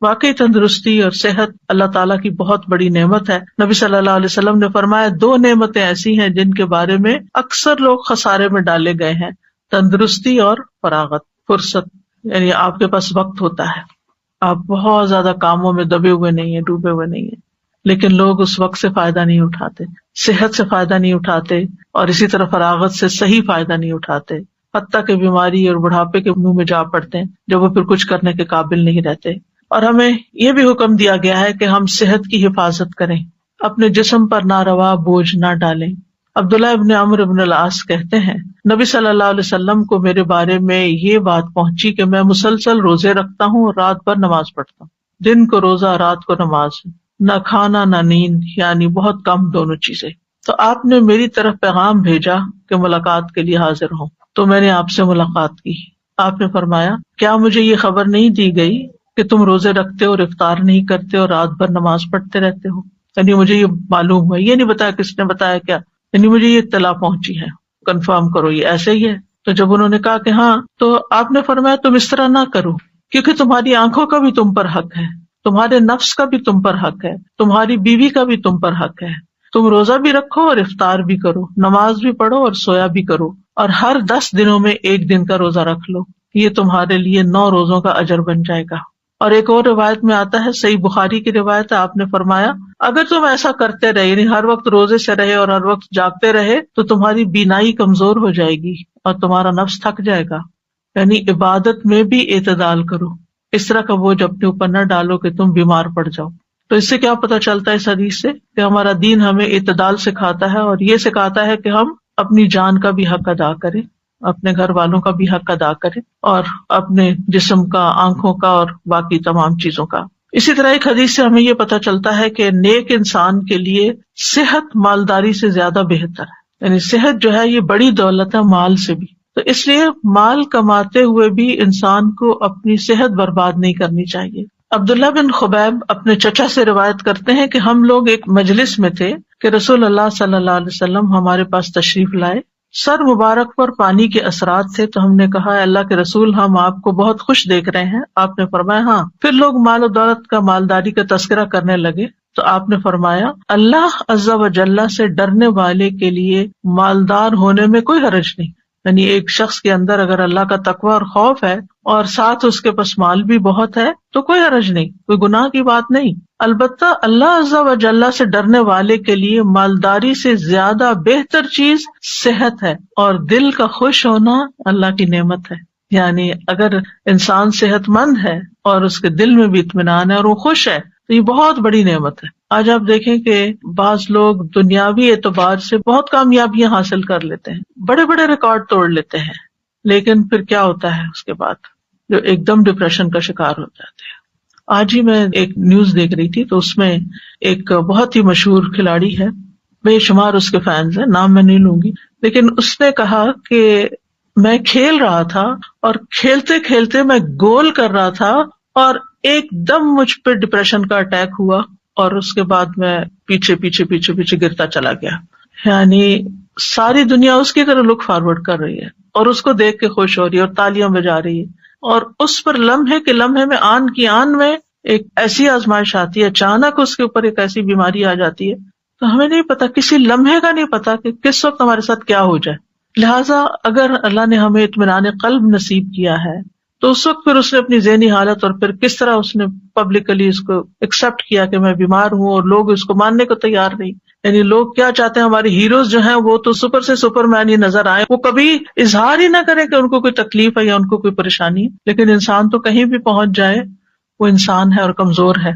واقعی تندرستی اور صحت اللہ تعالیٰ کی بہت بڑی نعمت ہے. نبی صلی اللہ علیہ وسلم نے فرمایا 2 نعمتیں ایسی ہیں جن کے بارے میں اکثر لوگ خسارے میں ڈالے گئے ہیں، تندرستی اور فراغت، فرصت. یعنی آپ کے پاس وقت ہوتا ہے، آپ بہت زیادہ کاموں میں دبے ہوئے نہیں ہیں، ڈوبے ہوئے نہیں ہیں، لیکن لوگ اس وقت سے فائدہ نہیں اٹھاتے، صحت سے فائدہ نہیں اٹھاتے، اور اسی طرح فراغت سے صحیح فائدہ نہیں اٹھاتے، حتیٰ کہ بیماری اور بڑھاپے کے منہ میں جا پڑتے ہیں جب وہ پھر کچھ کرنے کے قابل نہیں رہتے. اور ہمیں یہ بھی حکم دیا گیا ہے کہ ہم صحت کی حفاظت کریں، اپنے جسم پر ناروا بوجھ نہ ڈالیں. عبداللہ ابن عمرو ابن العاص کہتے ہیں نبی صلی اللہ علیہ وسلم کو میرے بارے میں یہ بات پہنچی کہ میں مسلسل روزے رکھتا ہوں اور رات بھر نماز پڑھتا ہوں. دن کو روزہ، رات کو نماز، نہ کھانا نہ نیند، یعنی بہت کم دونوں چیزیں. تو آپ نے میری طرف پیغام بھیجا کہ ملاقات کے لیے حاضر ہوں، تو میں نے آپ سے ملاقات کی. آپ نے فرمایا کیا مجھے یہ خبر نہیں دی گئی کہ تم روزے رکھتے اور افطار نہیں کرتے اور رات بھر نماز پڑھتے رہتے ہو؟ یعنی مجھے یہ معلوم ہوا، یہ نہیں بتایا کس نے بتایا کیا، یعنی مجھے یہ اطلاع پہنچی ہے، کنفرم کرو یہ ایسے ہی ہے. تو جب انہوں نے کہا کہ ہاں، تو آپ نے فرمایا تم اس طرح نہ کرو، کیونکہ تمہاری آنکھوں کا بھی تم پر حق ہے، تمہارے نفس کا بھی تم پر حق ہے، تمہاری بیوی کا بھی تم پر حق ہے. تم روزہ بھی رکھو اور افطار بھی کرو، نماز بھی پڑھو اور سویا بھی کرو، اور ہر 10 دنوں میں 1 دن کا روزہ رکھ لو، یہ تمہارے لیے 9 روزوں کا اجر بن جائے گا. اور ایک اور روایت میں آتا ہے، صحیح بخاری کی روایت ہے، آپ نے فرمایا اگر تم ایسا کرتے رہے، یعنی ہر وقت روزے سے رہے اور ہر وقت جاگتے رہے، تو تمہاری بینائی کمزور ہو جائے گی اور تمہارا نفس تھک جائے گا. یعنی عبادت میں بھی اعتدال کرو، اس طرح کا بوجھ اپنے اوپر نہ ڈالو کہ تم بیمار پڑ جاؤ. تو اس سے کیا پتہ چلتا ہے اس حدیث سے کہ ہمارا دین ہمیں اعتدال سکھاتا ہے، اور یہ سکھاتا ہے کہ ہم اپنی جان کا بھی حق ادا کریں، اپنے گھر والوں کا بھی حق ادا کریں، اور اپنے جسم کا، آنکھوں کا اور باقی تمام چیزوں کا. اسی طرح ایک حدیث سے ہمیں یہ پتہ چلتا ہے کہ نیک انسان کے لیے صحت مالداری سے زیادہ بہتر ہے. یعنی صحت جو ہے یہ بڑی دولت ہے مال سے بھی. تو اس لیے مال کماتے ہوئے بھی انسان کو اپنی صحت برباد نہیں کرنی چاہیے. عبداللہ بن خبیب اپنے چچا سے روایت کرتے ہیں کہ ہم لوگ ایک مجلس میں تھے کہ رسول اللہ صلی اللہ علیہ وسلم ہمارے پاس تشریف لائے. سر مبارک پر پانی کے اثرات تھے، تو ہم نے کہا اللہ کے رسول ہم آپ کو بہت خوش دیکھ رہے ہیں. آپ نے فرمایا ہاں. پھر لوگ مال و دولت کا، مالداری کا تذکرہ کرنے لگے، تو آپ نے فرمایا اللہ عز و جل سے ڈرنے والے کے لیے مالدار ہونے میں کوئی حرج نہیں. یعنی ایک شخص کے اندر اگر اللہ کا تقوی اور خوف ہے اور ساتھ اس کے پاس مال بھی بہت ہے تو کوئی حرج نہیں، کوئی گناہ کی بات نہیں. البتہ اللہ عز و جل سے ڈرنے والے کے لیے مالداری سے زیادہ بہتر چیز صحت ہے، اور دل کا خوش ہونا اللہ کی نعمت ہے. یعنی اگر انسان صحت مند ہے اور اس کے دل میں بھی اطمینان ہے اور وہ خوش ہے تو یہ بہت بڑی نعمت ہے. آج آپ دیکھیں کہ بعض لوگ دنیاوی اعتبار سے بہت کامیابیاں حاصل کر لیتے ہیں، بڑے بڑے ریکارڈ توڑ لیتے ہیں، لیکن پھر کیا ہوتا ہے اس کے بعد؟ جو ایک دم ڈپریشن کا شکار ہو جاتے ہیں. آج ہی میں ایک نیوز دیکھ رہی تھی، تو اس میں ایک بہت ہی مشہور کھلاڑی ہے، بے شمار اس کے فینز ہیں، نام میں نہیں لوں گی، لیکن اس نے کہا کہ میں کھیل رہا تھا اور کھیلتے کھیلتے میں گول کر رہا تھا اور ایک دم مجھ پہ ڈپریشن کا اٹیک ہوا، اور اس کے بعد میں پیچھے پیچھے پیچھے پیچھے گرتا چلا گیا. یعنی ساری دنیا اس کی طرف لک فارورڈ کر رہی ہے اور اس کو دیکھ کے خوش ہو رہی ہے اور تالیاں بجا رہی ہے، اور اس پر لمحے کے لمحے میں، آن کی آن میں ایک ایسی آزمائش آتی ہے، اچانک اس کے اوپر ایک ایسی بیماری آ جاتی ہے، تو ہمیں نہیں پتا، کسی لمحے کا نہیں پتا کہ کس وقت ہمارے ساتھ کیا ہو جائے. لہٰذا اگر اللہ نے ہمیں اطمینان قلب نصیب کیا ہے تو اس وقت پھر اس نے اپنی ذہنی حالت اور پھر کس طرح اس نے پبلکلی اس کو ایکسپٹ کیا کہ میں بیمار ہوں، اور لوگ اس کو ماننے کو تیار نہیں. یعنی لوگ کیا چاہتے ہیں، ہمارے ہیروز جو ہیں وہ تو سپر سے سپر مین ہی نظر آئے، وہ کبھی اظہار ہی نہ کریں کہ ان کو کوئی تکلیف ہے یا ان کو کوئی پریشانی ہے. لیکن انسان تو کہیں بھی پہنچ جائے وہ انسان ہے اور کمزور ہے،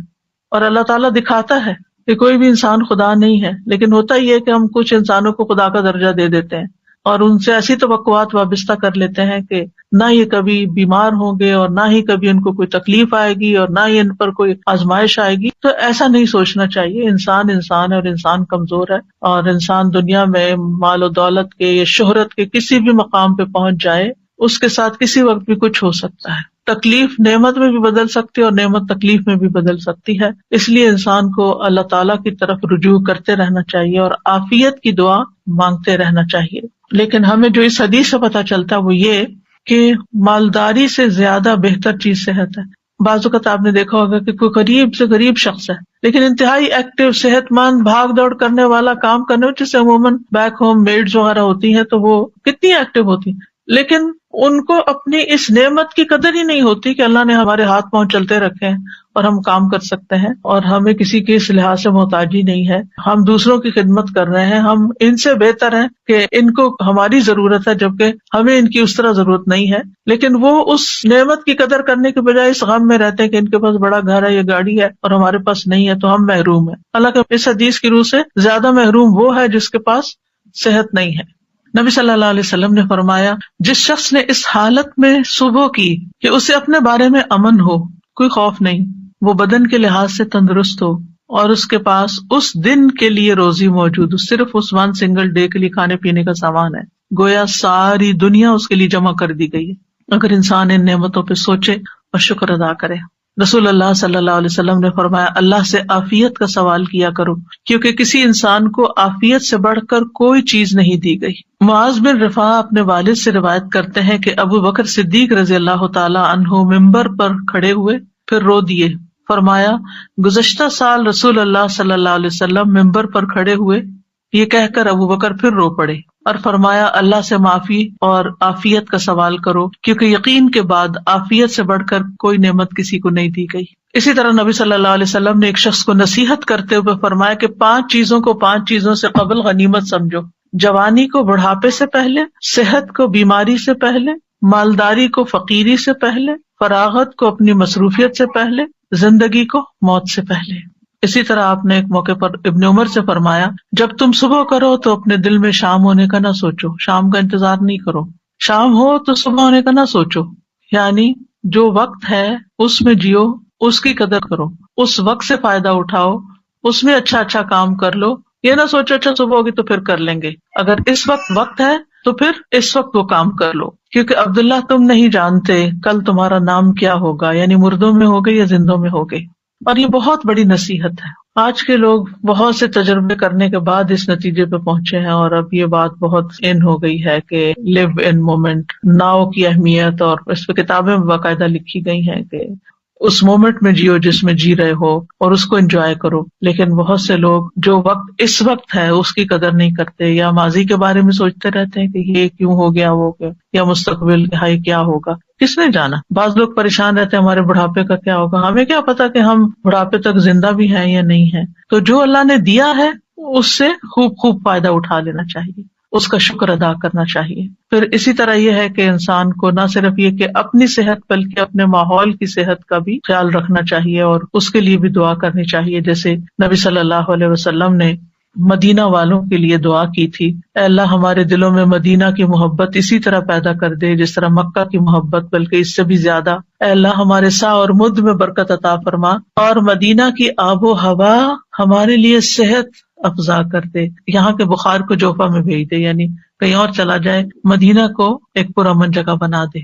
اور اللہ تعالیٰ دکھاتا ہے کہ کوئی بھی انسان خدا نہیں ہے. لیکن ہوتا ہی ہے کہ ہم کچھ انسانوں کو خدا کا درجہ دے دیتے ہیں اور ان سے ایسی توقعات وابستہ کر لیتے ہیں کہ نہ یہ کبھی بیمار ہوں گے اور نہ ہی کبھی ان کو کوئی تکلیف آئے گی اور نہ ہی ان پر کوئی آزمائش آئے گی. تو ایسا نہیں سوچنا چاہیے. انسان انسان ہے اور انسان کمزور ہے، اور انسان دنیا میں مال و دولت کے یا شہرت کے کسی بھی مقام پہ پہنچ جائے، اس کے ساتھ کسی وقت بھی کچھ ہو سکتا ہے. تکلیف نعمت میں بھی بدل سکتی ہے اور نعمت تکلیف میں بھی بدل سکتی ہے. اس لیے انسان کو اللہ تعالیٰ کی طرف رجوع کرتے رہنا چاہیے اور عافیت کی دعا مانگتے رہنا چاہیے. لیکن ہمیں جو اس حدیث سے پتہ چلتا ہے وہ یہ کہ مالداری سے زیادہ بہتر چیز صحت ہے. بعض اوقات آپ نے دیکھا ہوگا کہ کوئی غریب سے غریب شخص ہے لیکن انتہائی ایکٹیو، صحت مند، بھاگ دوڑ کرنے والا، کام کرنے والا، جس سے عموماً بیک ہوم میڈز وغیرہ ہوتی ہیں تو وہ کتنی ایکٹیو ہوتی ہیں، لیکن ان کو اپنی اس نعمت کی قدر ہی نہیں ہوتی کہ اللہ نے ہمارے ہاتھ پاؤں چلتے رکھے ہیں اور ہم کام کر سکتے ہیں اور ہمیں کسی کے اس لحاظ سے محتاجی نہیں ہے، ہم دوسروں کی خدمت کر رہے ہیں، ہم ان سے بہتر ہیں کہ ان کو ہماری ضرورت ہے جبکہ ہمیں ان کی اس طرح ضرورت نہیں ہے، لیکن وہ اس نعمت کی قدر کرنے کے بجائے اس غم میں رہتے ہیں کہ ان کے پاس بڑا گھر ہے یا گاڑی ہے اور ہمارے پاس نہیں ہے تو ہم محروم ہیں۔ حالانکہ اس حدیث کی روح سے زیادہ محروم وہ ہے جس کے پاس صحت نہیں ہے۔ نبی صلی اللہ علیہ وسلم نے فرمایا، جس شخص نے اس حالت میں صبح کی کہ اسے اپنے بارے میں امن ہو، کوئی خوف نہیں، وہ بدن کے لحاظ سے تندرست ہو اور اس کے پاس اس دن کے لیے روزی موجود ہو، صرف اس ون سنگل ڈے کے لیے کھانے پینے کا سامان ہے، گویا ساری دنیا اس کے لیے جمع کر دی گئی ہے، اگر انسان ان نعمتوں پہ سوچے اور شکر ادا کرے۔ رسول اللہ صلی اللہ علیہ وسلم نے فرمایا، اللہ سے عافیت کا سوال کیا کرو کیونکہ کسی انسان کو عافیت سے بڑھ کر کوئی چیز نہیں دی گئی۔ معاذ بن رفاع اپنے والد سے روایت کرتے ہیں کہ ابو بکر صدیق رضی اللہ تعالی عنہ ممبر پر کھڑے ہوئے پھر رو دیے، فرمایا گزشتہ سال رسول اللہ صلی اللہ علیہ وسلم ممبر پر کھڑے ہوئے، یہ کہہ کر ابو بکر پھر رو پڑے اور فرمایا اللہ سے معافی اور عافیت کا سوال کرو کیونکہ یقین کے بعد عافیت سے بڑھ کر کوئی نعمت کسی کو نہیں دی گئی۔ اسی طرح نبی صلی اللہ علیہ وسلم نے ایک شخص کو نصیحت کرتے ہوئے فرمایا کہ 5 چیزوں کو 5 چیزوں سے قبل غنیمت سمجھو، جوانی کو بڑھاپے سے پہلے، صحت کو بیماری سے پہلے، مالداری کو فقیری سے پہلے، فراغت کو اپنی مصروفیت سے پہلے، زندگی کو موت سے پہلے۔ اسی طرح آپ نے ایک موقع پر ابن عمر سے فرمایا، جب تم صبح کرو تو اپنے دل میں شام ہونے کا نہ سوچو، شام کا انتظار نہیں کرو، شام ہو تو صبح ہونے کا نہ سوچو، یعنی جو وقت ہے اس میں جیو، اس کی قدر کرو، اس وقت سے فائدہ اٹھاؤ، اس میں اچھا اچھا کام کر لو، یہ نہ سوچو اچھا صبح ہوگی تو پھر کر لیں گے، اگر اس وقت ہے تو پھر اس وقت وہ کام کر لو، کیونکہ عبداللہ تم نہیں جانتے کل تمہارا نام کیا ہوگا، یعنی مردوں میں ہوگے یا زندوں میں ہوگے۔ اور یہ بہت بڑی نصیحت ہے، آج کے لوگ بہت سے تجربے کرنے کے بعد اس نتیجے پہ پہنچے ہیں، اور اب یہ بات بہت ان ہو گئی ہے کہ لیو ان مومنٹ، ناؤ کی اہمیت، اور اس پہ کتابیں باقاعدہ لکھی گئی ہیں کہ اس مومنٹ میں جیو جس میں جی رہے ہو اور اس کو انجوائے کرو، لیکن بہت سے لوگ جو وقت اس وقت ہے اس کی قدر نہیں کرتے، یا ماضی کے بارے میں سوچتے رہتے ہیں کہ یہ کیوں ہو گیا وہ کیا، یا مستقبل ہائی کیا ہوگا، کس نے جانا۔ بعض لوگ پریشان رہتے ہیں ہمارے بڑھاپے کا کیا ہوگا، ہمیں کیا پتا کہ ہم بڑھاپے تک زندہ بھی ہیں یا نہیں ہیں۔ تو جو اللہ نے دیا ہے اس سے خوب فائدہ اٹھا لینا چاہیے، اس کا شکر ادا کرنا چاہیے۔ پھر اسی طرح یہ ہے کہ انسان کو نہ صرف یہ کہ اپنی صحت بلکہ اپنے ماحول کی صحت کا بھی خیال رکھنا چاہیے اور اس کے لیے بھی دعا کرنی چاہیے، جیسے نبی صلی اللہ علیہ وسلم نے مدینہ والوں کے لیے دعا کی تھی، اے اللہ ہمارے دلوں میں مدینہ کی محبت اسی طرح پیدا کر دے جس طرح مکہ کی محبت، بلکہ اس سے بھی زیادہ۔ اے اللہ ہمارے سا اور مد میں برکت عطا فرما اور مدینہ کی آب و ہوا ہمارے لیے صحت افزا کر دے، یہاں کے بخار کو جوفا میں بھیج دے، یعنی کہیں اور چلا جائے، مدینہ کو ایک پرامن جگہ بنا دے۔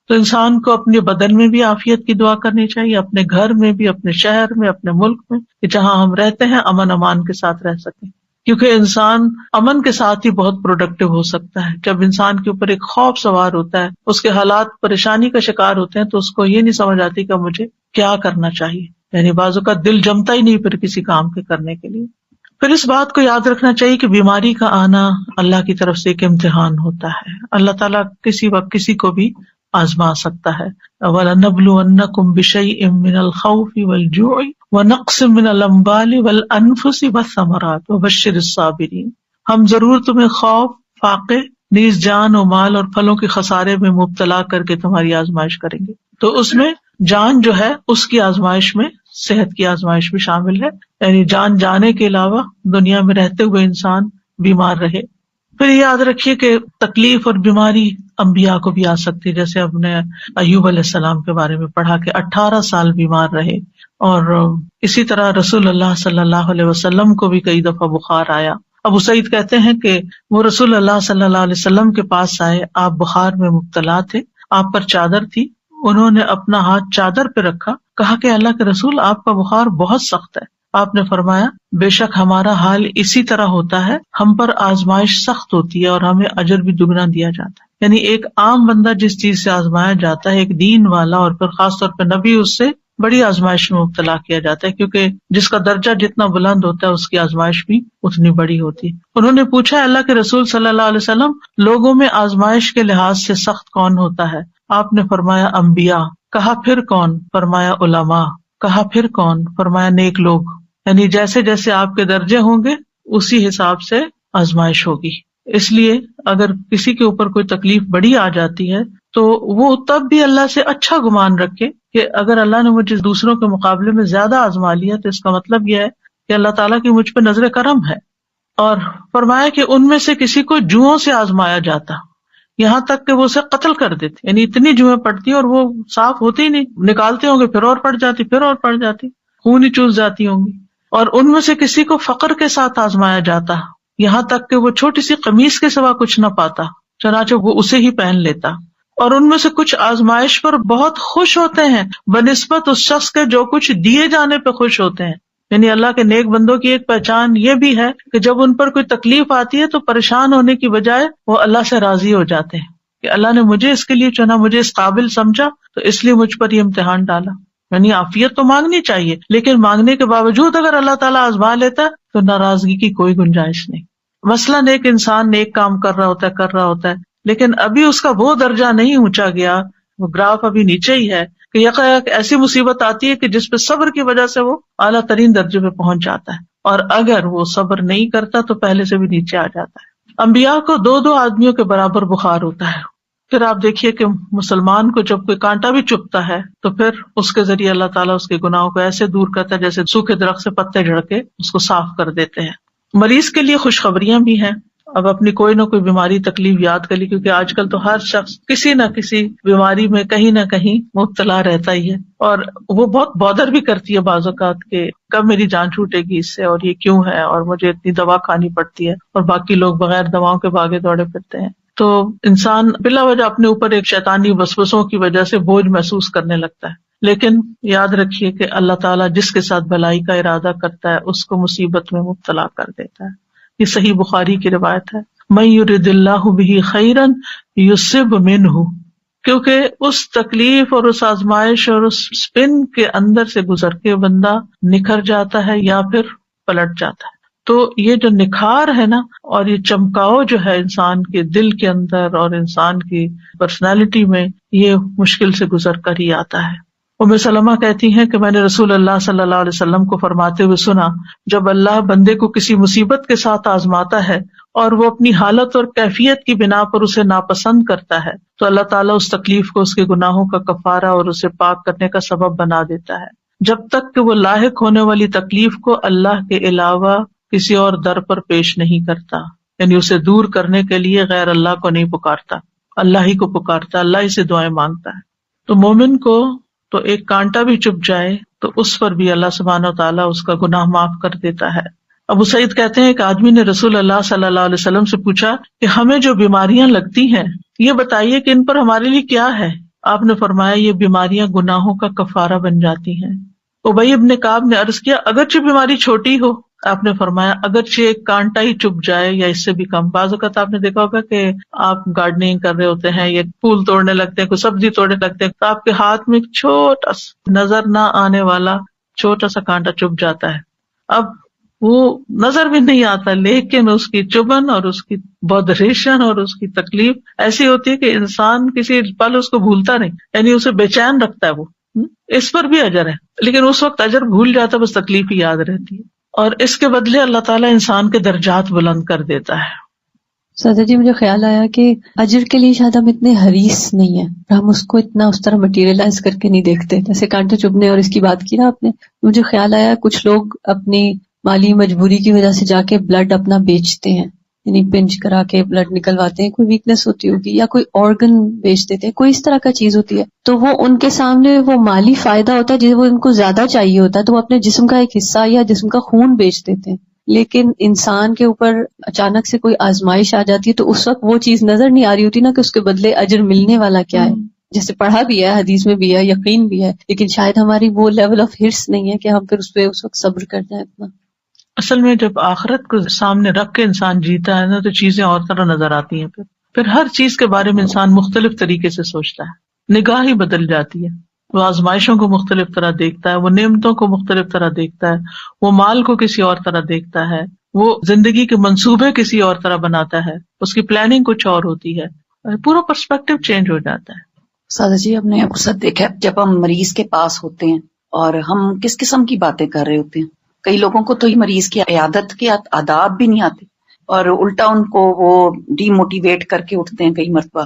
تو انسان کو اپنے بدن میں بھی عافیت کی دعا کرنی چاہیے، اپنے گھر میں بھی، اپنے شہر میں، اپنے ملک میں، کہ جہاں ہم رہتے ہیں امن امان کے ساتھ رہ سکیں، کیونکہ انسان امن کے ساتھ ہی بہت پروڈکٹیو ہو سکتا ہے۔ جب انسان کے اوپر ایک خوف سوار ہوتا ہے، اس کے حالات پریشانی کا شکار ہوتے ہیں، تو اس کو یہ نہیں سمجھ آتی کہ مجھے کیا کرنا چاہیے، یعنی بعضوں کا دل جمتا ہی نہیں پھر کسی کام کے کرنے کے لیے۔ پھر اس بات کو یاد رکھنا چاہیے کہ بیماری کا آنا اللہ کی طرف سے ایک امتحان ہوتا ہے، اللہ تعالیٰ کسی وقت کسی کو بھی آزما سکتا ہے۔ وَلَنَبْلُوَنَّكُمْ بِشَيْءٍ مِّنَ الْخَوْفِ وَالْجُوعِ وَنَقْصٍ مِّنَ الْأَمْوَالِ وَالْأَنفُسِ وَالثَّمَرَاتِ وَبَشِّرِ الصَّابِرِينَ، ہم ضرور تمہیں خوف، فاقے، نیز جان و مال اور پھلوں کے خسارے میں مبتلا کر کے تمہاری آزمائش کریں گے۔ تو اس میں جان جو ہے اس کی آزمائش میں صحت کی آزمائش بھی شامل ہے، یعنی جان جانے کے علاوہ دنیا میں رہتے ہوئے انسان بیمار رہے۔ پھر یاد رکھیے کہ تکلیف اور بیماری انبیاء کو بھی آ سکتی ہے، جیسے ہم نے ایوب علیہ السلام کے بارے میں پڑھا کہ 18 سال بیمار رہے، اور اسی طرح رسول اللہ صلی اللہ علیہ وسلم کو بھی کئی دفعہ بخار آیا۔ ابو سعید کہتے ہیں کہ وہ رسول اللہ صلی اللہ علیہ وسلم کے پاس آئے، آپ بخار میں مبتلا تھے، آپ پر چادر تھی، انہوں نے اپنا ہاتھ چادر پہ رکھا، کہا کہ اللہ کے رسول آپ کا بخار بہت سخت ہے، آپ نے فرمایا بے شک ہمارا حال اسی طرح ہوتا ہے، ہم پر آزمائش سخت ہوتی ہے اور ہمیں اجر بھی دگنا دیا جاتا ہے. یعنی ایک عام بندہ جس چیز سے آزمایا جاتا ہے، ایک دین والا اور پھر خاص طور پہ نبی، اس سے بڑی آزمائش میں مبتلا کیا جاتا ہے، کیونکہ جس کا درجہ جتنا بلند ہوتا ہے اس کی آزمائش بھی اتنی بڑی ہوتی ہے. انہوں نے پوچھا اللہ کے رسول صلی اللہ علیہ وسلم، لوگوں میں آزمائش کے لحاظ سے سخت کون ہوتا ہے؟ آپ نے فرمایا انبیاء. کہا پھر کون؟ فرمایا علماء. کہا پھر کون؟ فرمایا نیک لوگ. یعنی جیسے جیسے آپ کے درجے ہوں گے اسی حساب سے آزمائش ہوگی. اس لیے اگر کسی کے اوپر کوئی تکلیف بڑی آ جاتی ہے تو وہ تب بھی اللہ سے اچھا گمان رکھے کہ اگر اللہ نے مجھے دوسروں کے مقابلے میں زیادہ آزما لیا تو اس کا مطلب یہ ہے کہ اللہ تعالیٰ کی مجھ پہ نظر کرم ہے. اور فرمایا کہ ان میں سے کسی کو جوؤں سے آزمایا جاتا، یہاں تک کہ وہ اسے قتل کر دیتے. یعنی اتنی جوئیں پڑتی اور وہ صاف ہوتی ہی نہیں، نکالتے ہوں گے پھر اور پڑ جاتی، پھر اور پڑ جاتی، خون ہی چوس جاتی ہوں گی. اور ان میں سے کسی کو فقر کے ساتھ آزمایا جاتا، یہاں تک کہ وہ چھوٹی سی قمیص کے سوا کچھ نہ پاتا، چنانچہ وہ اسے ہی پہن لیتا. اور ان میں سے کچھ آزمائش پر بہت خوش ہوتے ہیں بنسبت اس شخص کے جو کچھ دیے جانے پہ خوش ہوتے ہیں. یعنی اللہ کے نیک بندوں کی ایک پہچان یہ بھی ہے کہ جب ان پر کوئی تکلیف آتی ہے تو پریشان ہونے کی بجائے وہ اللہ سے راضی ہو جاتے ہیں کہ اللہ نے مجھے اس کے لیے چنا، مجھے اس قابل سمجھا تو اس لیے مجھ پر یہ امتحان ڈالا. یعنی عافیت تو مانگنی چاہیے، لیکن مانگنے کے باوجود اگر اللہ تعالیٰ آزما لیتا ہے تو ناراضگی کی کوئی گنجائش نہیں. مثلاً ایک انسان نیک کام کر رہا ہوتا ہے لیکن ابھی اس کا وہ درجہ نہیں اونچا گیا، وہ گراف ابھی نیچے ہی ہے کہ یکایک ایسی مصیبت آتی ہے کہ جس پہ صبر کی وجہ سے وہ اعلیٰ ترین درجے پہ پہنچ جاتا ہے، اور اگر وہ صبر نہیں کرتا تو پہلے سے بھی نیچے آ جاتا ہے. انبیاء کو دو آدمیوں کے برابر بخار ہوتا ہے. پھر آپ دیکھیے کہ مسلمان کو جب کوئی کانٹا بھی چبھتا ہے تو پھر اس کے ذریعے اللہ تعالیٰ اس کے گناہوں کو ایسے دور کرتا ہے جیسے سوکھے درخت سے پتے جھڑ کے اس کو صاف کر دیتے ہیں. مریض کے لیے خوشخبریاں بھی ہیں. اب اپنی کوئی نہ کوئی بیماری تکلیف یاد کر لی، کیونکہ آج کل تو ہر شخص کسی نہ کسی بیماری میں کہیں نہ کہیں مبتلا رہتا ہی ہے، اور وہ بہت بودر بھی کرتی ہے بعض اوقات کہ کب میری جان چھوٹے گی اس سے، اور یہ کیوں ہے، اور مجھے اتنی دوا کھانی پڑتی ہے، اور باقی لوگ بغیر دواؤں کے بھاگے دوڑے پھرتے ہیں. تو انسان بلا وجہ اپنے اوپر ایک شیطانی وسوسوں کی وجہ سے بوجھ محسوس کرنے لگتا ہے. لیکن یاد رکھیے کہ اللہ تعالیٰ جس کے ساتھ بھلائی کا ارادہ کرتا ہے اس کو مصیبت میں مبتلا کر دیتا ہے. یہ صحیح بخاری کی روایت ہے، من یرد اللہ بہ خیرا یصب منہ، کیونکہ اس تکلیف اور اس آزمائش اور اس سپن کے اندر سے گزر کے بندہ نکھر جاتا ہے یا پھر پلٹ جاتا ہے. تو یہ جو نکھار ہے نا، اور یہ چمکاؤ جو ہے انسان کے دل کے اندر اور انسان کی پرسنالٹی میں، یہ مشکل سے گزر کر ہی آتا ہے. ام سلمہ کہتی ہیں کہ میں نے رسول اللہ صلی اللہ علیہ وسلم کو فرماتے ہوئے سنا، جب اللہ بندے کو کسی مصیبت کے ساتھ آزماتا ہے اور وہ اپنی حالت اور کیفیت کی بنا پر اسے ناپسند کرتا ہے تو اللہ تعالیٰ اس تکلیف کو اس کے گناہوں کا کفارہ اور اسے پاک کرنے کا سبب بنا دیتا ہے، جب تک کہ وہ لاحق ہونے والی تکلیف کو اللہ کے علاوہ کسی اور در پر پیش نہیں کرتا. یعنی اسے دور کرنے کے لیے غیر اللہ کو نہیں پکارتا، اللہ ہی کو پکارتا، اللہ ہی سے دعائیں مانگتا ہے. تو مومن کو تو ایک کانٹا بھی چپ جائے تو اس پر بھی اللہ سبحانہ و تعالیٰ اس کا گناہ معاف کر دیتا ہے. ابو سعید کہتے ہیں کہ آدمی نے رسول اللہ صلی اللہ علیہ وسلم سے پوچھا کہ ہمیں جو بیماریاں لگتی ہیں یہ بتائیے کہ ان پر ہمارے لیے کیا ہے. آپ نے فرمایا یہ بیماریاں گناہوں کا کفارہ بن جاتی ہیں. ابی ابن کعب نے عرض کیا اگرچہ بیماری چھوٹی ہو؟ آپ نے فرمایا اگرچہ ایک کانٹا ہی چپ جائے یا اس سے بھی کم. بعض اوقات آپ نے دیکھا ہوگا کہ آپ گارڈننگ کر رہے ہوتے ہیں یا پھول توڑنے لگتے ہیں، کوئی سبزی توڑنے لگتے ہیں، تو آپ کے ہاتھ میں ایک چھوٹا سا نظر نہ آنے والا چھوٹا سا کانٹا چپ جاتا ہے. اب وہ نظر بھی نہیں آتا لیکن اس کی چبھن اور اس کی بودریشن اور اس کی تکلیف ایسی ہوتی ہے کہ انسان کسی پل اس کو بھولتا نہیں، یعنی اسے بے چین رکھتا ہے. وہ اس پر بھی اجر ہے، لیکن اس وقت اجر بھول جاتا ہے، بس تکلیف ہی یاد رہتی ہے، اور اس کے بدلے اللہ تعالیٰ انسان کے درجات بلند کر دیتا ہے. سادہ جی مجھے خیال آیا کہ اجر کے لیے شاید ہم اتنے حریص نہیں ہیں، ہم اس کو اتنا اس طرح مٹیریلائز کر کے نہیں دیکھتے. جیسے کانٹے چبھنے اور اس کی بات کی نا آپ نے، مجھے خیال آیا کچھ لوگ اپنی مالی مجبوری کی وجہ سے جا کے بلڈ اپنا بیچتے ہیں، یعنی پنچ کرا کے بلڈ نکلواتے ہیں، کوئی ویکنس ہوتی ہوگی یا کوئی آرگن بیچ دیتے ہیں، کوئی اس طرح کا چیز ہوتی ہے. تو وہ ان کے سامنے وہ مالی فائدہ ہوتا ہے جسے وہ ان کو زیادہ چاہیے ہوتا ہے، تو وہ اپنے جسم کا ایک حصہ یا جسم کا خون بیچ دیتے ہیں. لیکن انسان کے اوپر اچانک سے کوئی آزمائش آ جاتی ہے تو اس وقت وہ چیز نظر نہیں آ رہی ہوتی نا کہ اس کے بدلے اجر ملنے والا کیا ہے. جیسے پڑھا بھی ہے، حدیث میں بھی ہے، یقین بھی ہے، لیکن شاید ہماری وہ لیول آف ہرس نہیں ہے کہ ہم پھر اس پہ اس وقت صبر کر جائیں اتنا. اصل میں جب آخرت کو سامنے رکھ کے انسان جیتا ہے نا تو چیزیں اور طرح نظر آتی ہیں. پھر ہر چیز کے بارے میں انسان مختلف طریقے سے سوچتا ہے، نگاہ ہی بدل جاتی ہے. وہ آزمائشوں کو مختلف طرح دیکھتا ہے، وہ نعمتوں کو مختلف طرح دیکھتا ہے، وہ مال کو کسی اور طرح دیکھتا ہے، وہ زندگی کے منصوبے کسی اور طرح بناتا ہے، اس کی پلاننگ کچھ اور ہوتی ہے، پورا پرسپیکٹو چینج ہو جاتا ہے. سادہ جی، ہم نے اکثر دیکھا ہے جب ہم مریض کے پاس ہوتے ہیں اور ہم کس قسم کی باتیں کر رہے ہوتے ہیں. کئی لوگوں کو تو مریض کی عیادت کے آداب بھی نہیں آتے اور الٹا ان کو وہ ڈی موٹیویٹ کر کے اٹھتے ہیں کئی مرتبہ.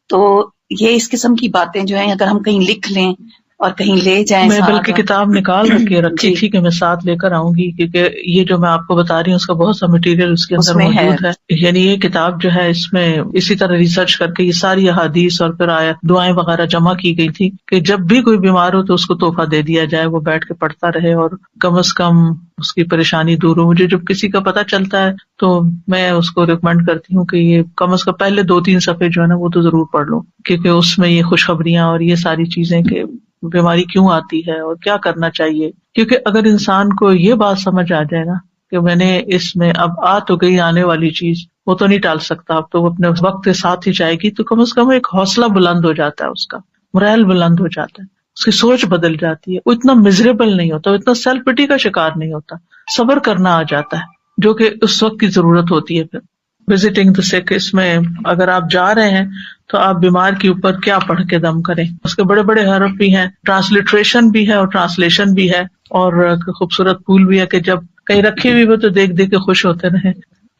تو یہ اس قسم کی باتیں جو ہیں اگر ہم کہیں لکھ لیں اور کہیں لے جائیں. میں بلکہ کتاب نکال رکھی تھی کہ میں ساتھ لے کر آؤں گی، کیونکہ یہ جو میں آپ کو بتا رہی ہوں اس کا بہت سا مٹیریل اس کے اندر موجود ہے. یعنی یہ کتاب جو ہے اس میں اسی طرح ریسرچ کر کے یہ ساری احادیث اور پھر دعائیں وغیرہ جمع کی گئی تھی کہ جب بھی کوئی بیمار ہو تو اس کو تحفہ دے دیا جائے، وہ بیٹھ کے پڑھتا رہے اور کم از کم اس کی پریشانی دور ہو. مجھے جب کسی کا پتہ چلتا ہے تو میں اس کو ریکمینڈ کرتی ہوں کہ یہ کم از کم پہلے 2-3 صفحے جو ہے نا وہ تو ضرور پڑھ لو، کیونکہ اس میں یہ خوشخبریاں اور یہ ساری چیزیں کہ بیماری کیوں آتی ہے اور کیا کرنا چاہیے. کیونکہ اگر انسان کو یہ بات سمجھ آ جائے نا کہ میں نے اس میں اب آ تو گئی آنے والی چیز، وہ تو نہیں ٹال سکتا، اب تو وہ اپنے وقت کے ساتھ ہی جائے گی، تو کم از کم ایک حوصلہ بلند ہو جاتا ہے، اس کا morale بلند ہو جاتا ہے، اس کی سوچ بدل جاتی ہے، وہ اتنا میزریبل نہیں ہوتا، وہ اتنا سیلف پٹی کا شکار نہیں ہوتا، صبر کرنا آ جاتا ہے جو کہ اس وقت کی ضرورت ہوتی ہے. پھر وزٹنگ دا سک، اس میں اگر آپ جا رہے ہیں تو آپ بیمار کے اوپر کیا پڑھ کے دم کریں. اس کے بڑے بڑے حرف بھی ہیں، ٹرانسلیٹریشن بھی ہے اور ٹرانسلیشن بھی ہے، اور خوبصورت پھول بھی ہے کہ جب کہیں رکھی ہوئی وہ تو دیکھ دیکھ کے خوش ہوتے رہیں.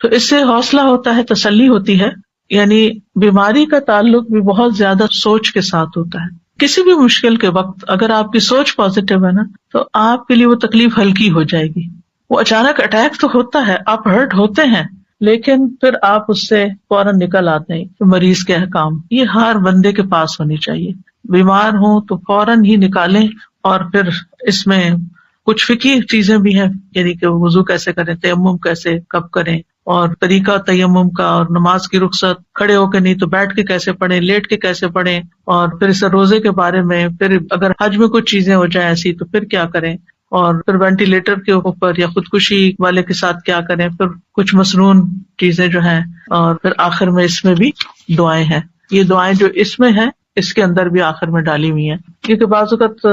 تو اس سے حوصلہ ہوتا ہے، تسلی ہوتی ہے. یعنی بیماری کا تعلق بھی بہت زیادہ سوچ کے ساتھ ہوتا ہے. کسی بھی مشکل کے وقت اگر آپ کی سوچ پازیٹیو ہے نا تو آپ کے لیے وہ تکلیف ہلکی ہو جائے گی. وہ اچانک اٹیک تو ہوتا ہے، آپ ہرٹ ہوتے ہیں، لیکن پھر آپ اس سے فوراً نکل آتے ہیں. تو مریض کے احکام یہ ہر بندے کے پاس ہونی چاہیے. بیمار ہوں تو فوراً ہی نکالیں. اور پھر اس میں کچھ فقہی چیزیں بھی ہیں، یعنی کہ وضو کیسے کریں، تیمم کیسے کب کریں، اور طریقہ تیمم کا، اور نماز کی رخصت کھڑے ہو کے نہیں تو بیٹھ کے کیسے پڑھیں، لیٹ کے کیسے پڑھیں، اور پھر اس روزے کے بارے میں، پھر اگر حج میں کچھ چیزیں ہو جائیں ایسی تو پھر کیا کریں، اور پھر وینٹیلیٹر کے اوپر یا خودکشی والے کے ساتھ کیا کریں، پھر کچھ مسنون چیزیں جو ہیں، اور پھر آخر میں اس میں بھی دعائیں ہیں. یہ دعائیں جو اس میں ہیں اس کے اندر بھی آخر میں ڈالی ہوئی ہیں، کیونکہ بعض اوقات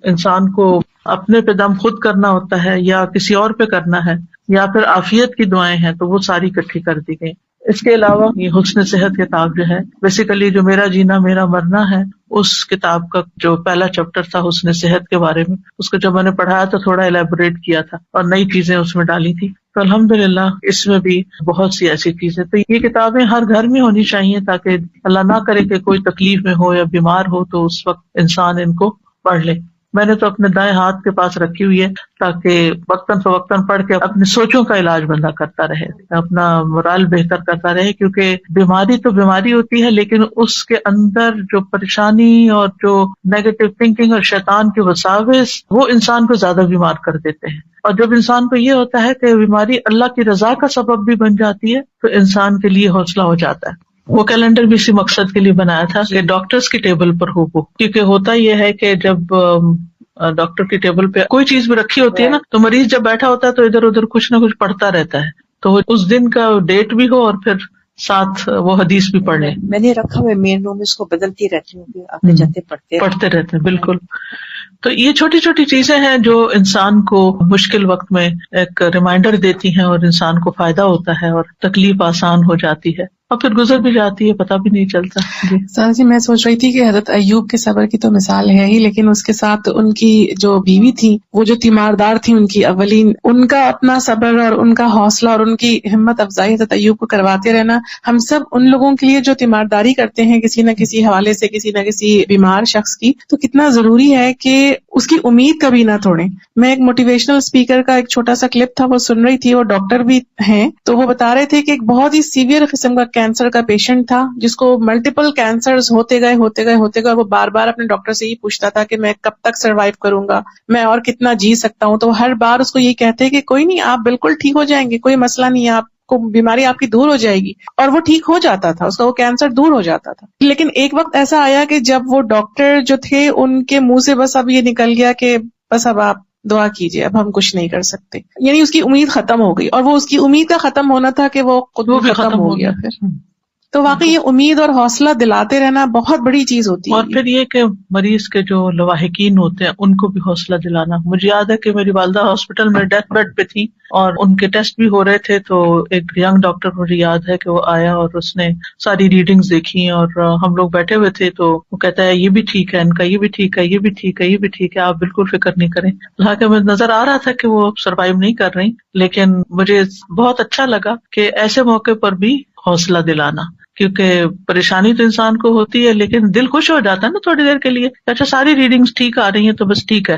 انسان کو اپنے پہ دم خود کرنا ہوتا ہے یا کسی اور پہ کرنا ہے، یا پھر عافیت کی دعائیں ہیں تو وہ ساری اکٹھی کر دی گئی. اس کے علاوہ یہ حسن صحت کتاب جو ہے، بیسیکلی جو میرا جینا میرا مرنا ہے، اس کتاب کا جو پہلا چیپٹر تھا حسن صحت کے بارے میں، اس کو جب میں نے پڑھایا تو تھوڑا ایلیبوریٹ کیا تھا اور نئی چیزیں اس میں ڈالی تھی. تو الحمدللہ اس میں بھی بہت سی ایسی چیزیں. تو یہ کتابیں ہر گھر میں ہونی چاہیے تاکہ اللہ نہ کرے کہ کوئی تکلیف میں ہو یا بیمار ہو تو اس وقت انسان ان کو پڑھ لے. میں نے تو اپنے دائیں ہاتھ کے پاس رکھی ہوئی ہے تاکہ وقتاً فوقتاً پڑھ کے اپنی سوچوں کا علاج بندہ کرتا رہے، اپنا morale بہتر کرتا رہے. کیونکہ بیماری تو بیماری ہوتی ہے، لیکن اس کے اندر جو پریشانی اور جو نیگیٹو تھنکنگ اور شیطان کے وساوس وہ انسان کو زیادہ بیمار کر دیتے ہیں. اور جب انسان کو یہ ہوتا ہے کہ بیماری اللہ کی رضا کا سبب بھی بن جاتی ہے تو انسان کے لیے حوصلہ ہو جاتا ہے. وہ کیلنڈر بھی اسی مقصد کے لیے بنایا تھا کہ ڈاکٹرز کی ٹیبل پر ہو وہ، کیونکہ ہوتا یہ ہے کہ جب ڈاکٹر کی ٹیبل پہ کوئی چیز بھی رکھی ہوتی ہے نا تو مریض جب بیٹھا ہوتا ہے تو ادھر ادھر کچھ نہ کچھ پڑھتا رہتا ہے، تو وہ اس دن کا ڈیٹ بھی ہو اور پھر ساتھ وہ حدیث بھی پڑھ لیں. میں نے رکھا ہوا مین روم، اس کو بدلتی رہتی ہوں، آتے جاتے پڑھتے رہتے ہیں. بالکل. تو یہ چھوٹی چھوٹی چیزیں ہیں جو انسان کو مشکل وقت میں ایک ریمائنڈر دیتی ہیں اور انسان کو فائدہ ہوتا ہے اور تکلیف آسان ہو جاتی ہے اور پھر گزر بھی جاتی ہے، پتہ بھی نہیں چلتا. سر جی، میں سوچ رہی تھی کہ حضرت ایوب کے صبر کی تو مثال ہے ہی، لیکن اس کے ساتھ ان کی جو بیوی تھی، وہ جو تیماردار تھی، ان کی اولین، ان کا اپنا صبر اور ان کا حوصلہ اور ان کی ہمت افزائی حضرت ایوب کو کرواتے رہنا. ہم سب ان لوگوں کے لیے جو تیمارداری کرتے ہیں کسی نہ کسی حوالے سے، کسی نہ کسی بیمار شخص کی، تو کتنا ضروری ہے کہ اس کی امید کبھی نہ توڑیں. میں ایک موٹیویشنل اسپیکر کا ایک چھوٹا سا کلپ تھا، وہ سن رہی تھی، وہ ڈاکٹر بھی ہیں، تو وہ بتا رہے تھے کہ ایک بہت ہی سیویئر قسم کا کینسر کا پیشنٹ تھا جس کو ملٹیپل کینسرز ہوتے گئے اور وہ بار بار اپنے ڈاکٹر سے یہ پوچھتا تھا کہ میں کب تک سروائیو کروں گا، میں اور کتنا جی سکتا ہوں. تو ہر بار اس کو یہ کہتے کہ کوئی نہیں، آپ بالکل ٹھیک ہو جائیں گے، کوئی مسئلہ نہیں ہے، آپ کو بیماری آپ کی دور ہو جائے گی, اور وہ ٹھیک ہو جاتا تھا, اس کا وہ کینسر دور ہو جاتا تھا. لیکن ایک وقت ایسا آیا کہ جب وہ ڈاکٹر جو تھے ان کے منہ سے بس اب یہ نکل گیا کہ بس اب آپ دعا کیجیے, اب ہم کچھ نہیں کر سکتے. یعنی اس کی امید ختم ہو گئی, اور وہ اس کی امید کا ختم ہونا تھا کہ وہ خود بھی ختم ہو گیا پھر. تو واقعی یہ امید اور حوصلہ دلاتے رہنا بہت بڑی چیز ہوتی ہے. اور پھر یہ کہ مریض کے جو لواحقین ہوتے ہیں ان کو بھی حوصلہ دلانا. مجھے یاد ہے کہ میری والدہ ہاسپٹل میں ڈیتھ بیڈ پہ تھی اور ان کے ٹیسٹ بھی ہو رہے تھے, تو ایک ینگ ڈاکٹر مجھے یاد ہے کہ وہ آیا اور اس نے ساری ریڈنگز دیکھی, اور ہم لوگ بیٹھے ہوئے تھے, تو وہ کہتا ہے یہ بھی ٹھیک ہے, ان کا یہ بھی ٹھیک ہے, یہ بھی ٹھیک ہے, یہ بھی ٹھیک ہے, آپ بالکل فکر نہیں کریں. حالانکہ مجھے نظر آ رہا تھا کہ وہ سروائیو نہیں کر رہی, لیکن مجھے بہت اچھا لگا کہ ایسے موقع پر بھی حوصلہ دلانا, کیونکہ پریشانی تو انسان کو ہوتی ہے لیکن دل خوش ہو جاتا ہے نا تھوڑی دیر کے لیے, اچھا ساری ریڈنگز ٹھیک آ رہی ہیں تو بس ٹھیک ہے.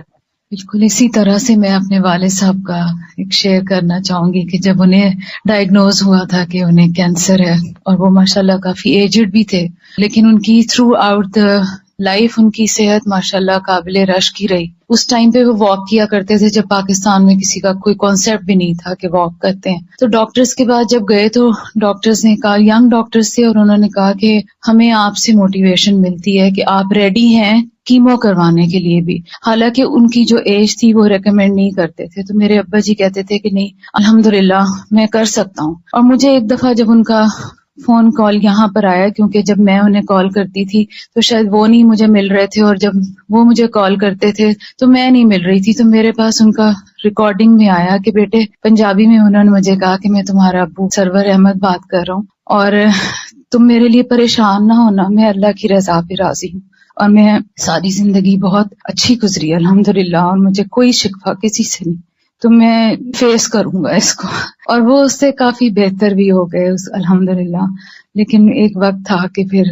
بالکل اسی طرح سے میں اپنے والد صاحب کا ایک شیئر کرنا چاہوں گی کہ جب انہیں ڈائگنوز ہوا تھا کہ انہیں کینسر ہے, اور وہ ماشاءاللہ کافی ایجڈ بھی تھے, لیکن ان کی تھرو آؤٹ دا لائف ان کی صحت ماشاءاللہ قابل رشک کی رہی. اس ٹائم پہ وہ واک کیا کرتے تھے جب پاکستان میں کسی کا کوئی کانسیپٹ بھی نہیں تھا کہ واک کرتے ہیں. تو ڈاکٹرز کے بعد جب گئے تو ڈاکٹرز نے کہا, ینگ ڈاکٹرز تھے, اور انہوں نے کہا کہ ہمیں آپ سے موٹیویشن ملتی ہے کہ آپ ریڈی ہیں کیمو کروانے کے لیے بھی. حالانکہ ان کی جو ایج تھی وہ ریکمینڈ نہیں کرتے تھے. تو میرے ابا جی کہتے تھے کہ نہیں الحمدللہ میں کر سکتا ہوں. اور مجھے ایک دفعہ جب ان کا فون کال یہاں پر آیا, کیونکہ جب میں انہیں کال کرتی تھی تو شاید وہ نہیں مجھے مل رہے تھے, اور جب وہ مجھے کال کرتے تھے تو میں نہیں مل رہی تھی, تو میرے پاس ان کا ریکارڈنگ میں آیا کہ بیٹے پنجابی میں انہوں نے مجھے کہا کہ میں تمہارا ابو سرور احمد بات کر رہا ہوں, اور تم میرے لیے پریشان نہ ہونا, میں اللہ کی رضا پہ راضی ہوں, اور میں ساری زندگی بہت اچھی گزری الحمدللہ, اور مجھے کوئی شکوہ کسی سے نہیں, تو میں فیس کروں گا اس کو. اور وہ اس سے کافی بہتر بھی ہو گئے الحمدللہ. لیکن ایک وقت تھا کہ پھر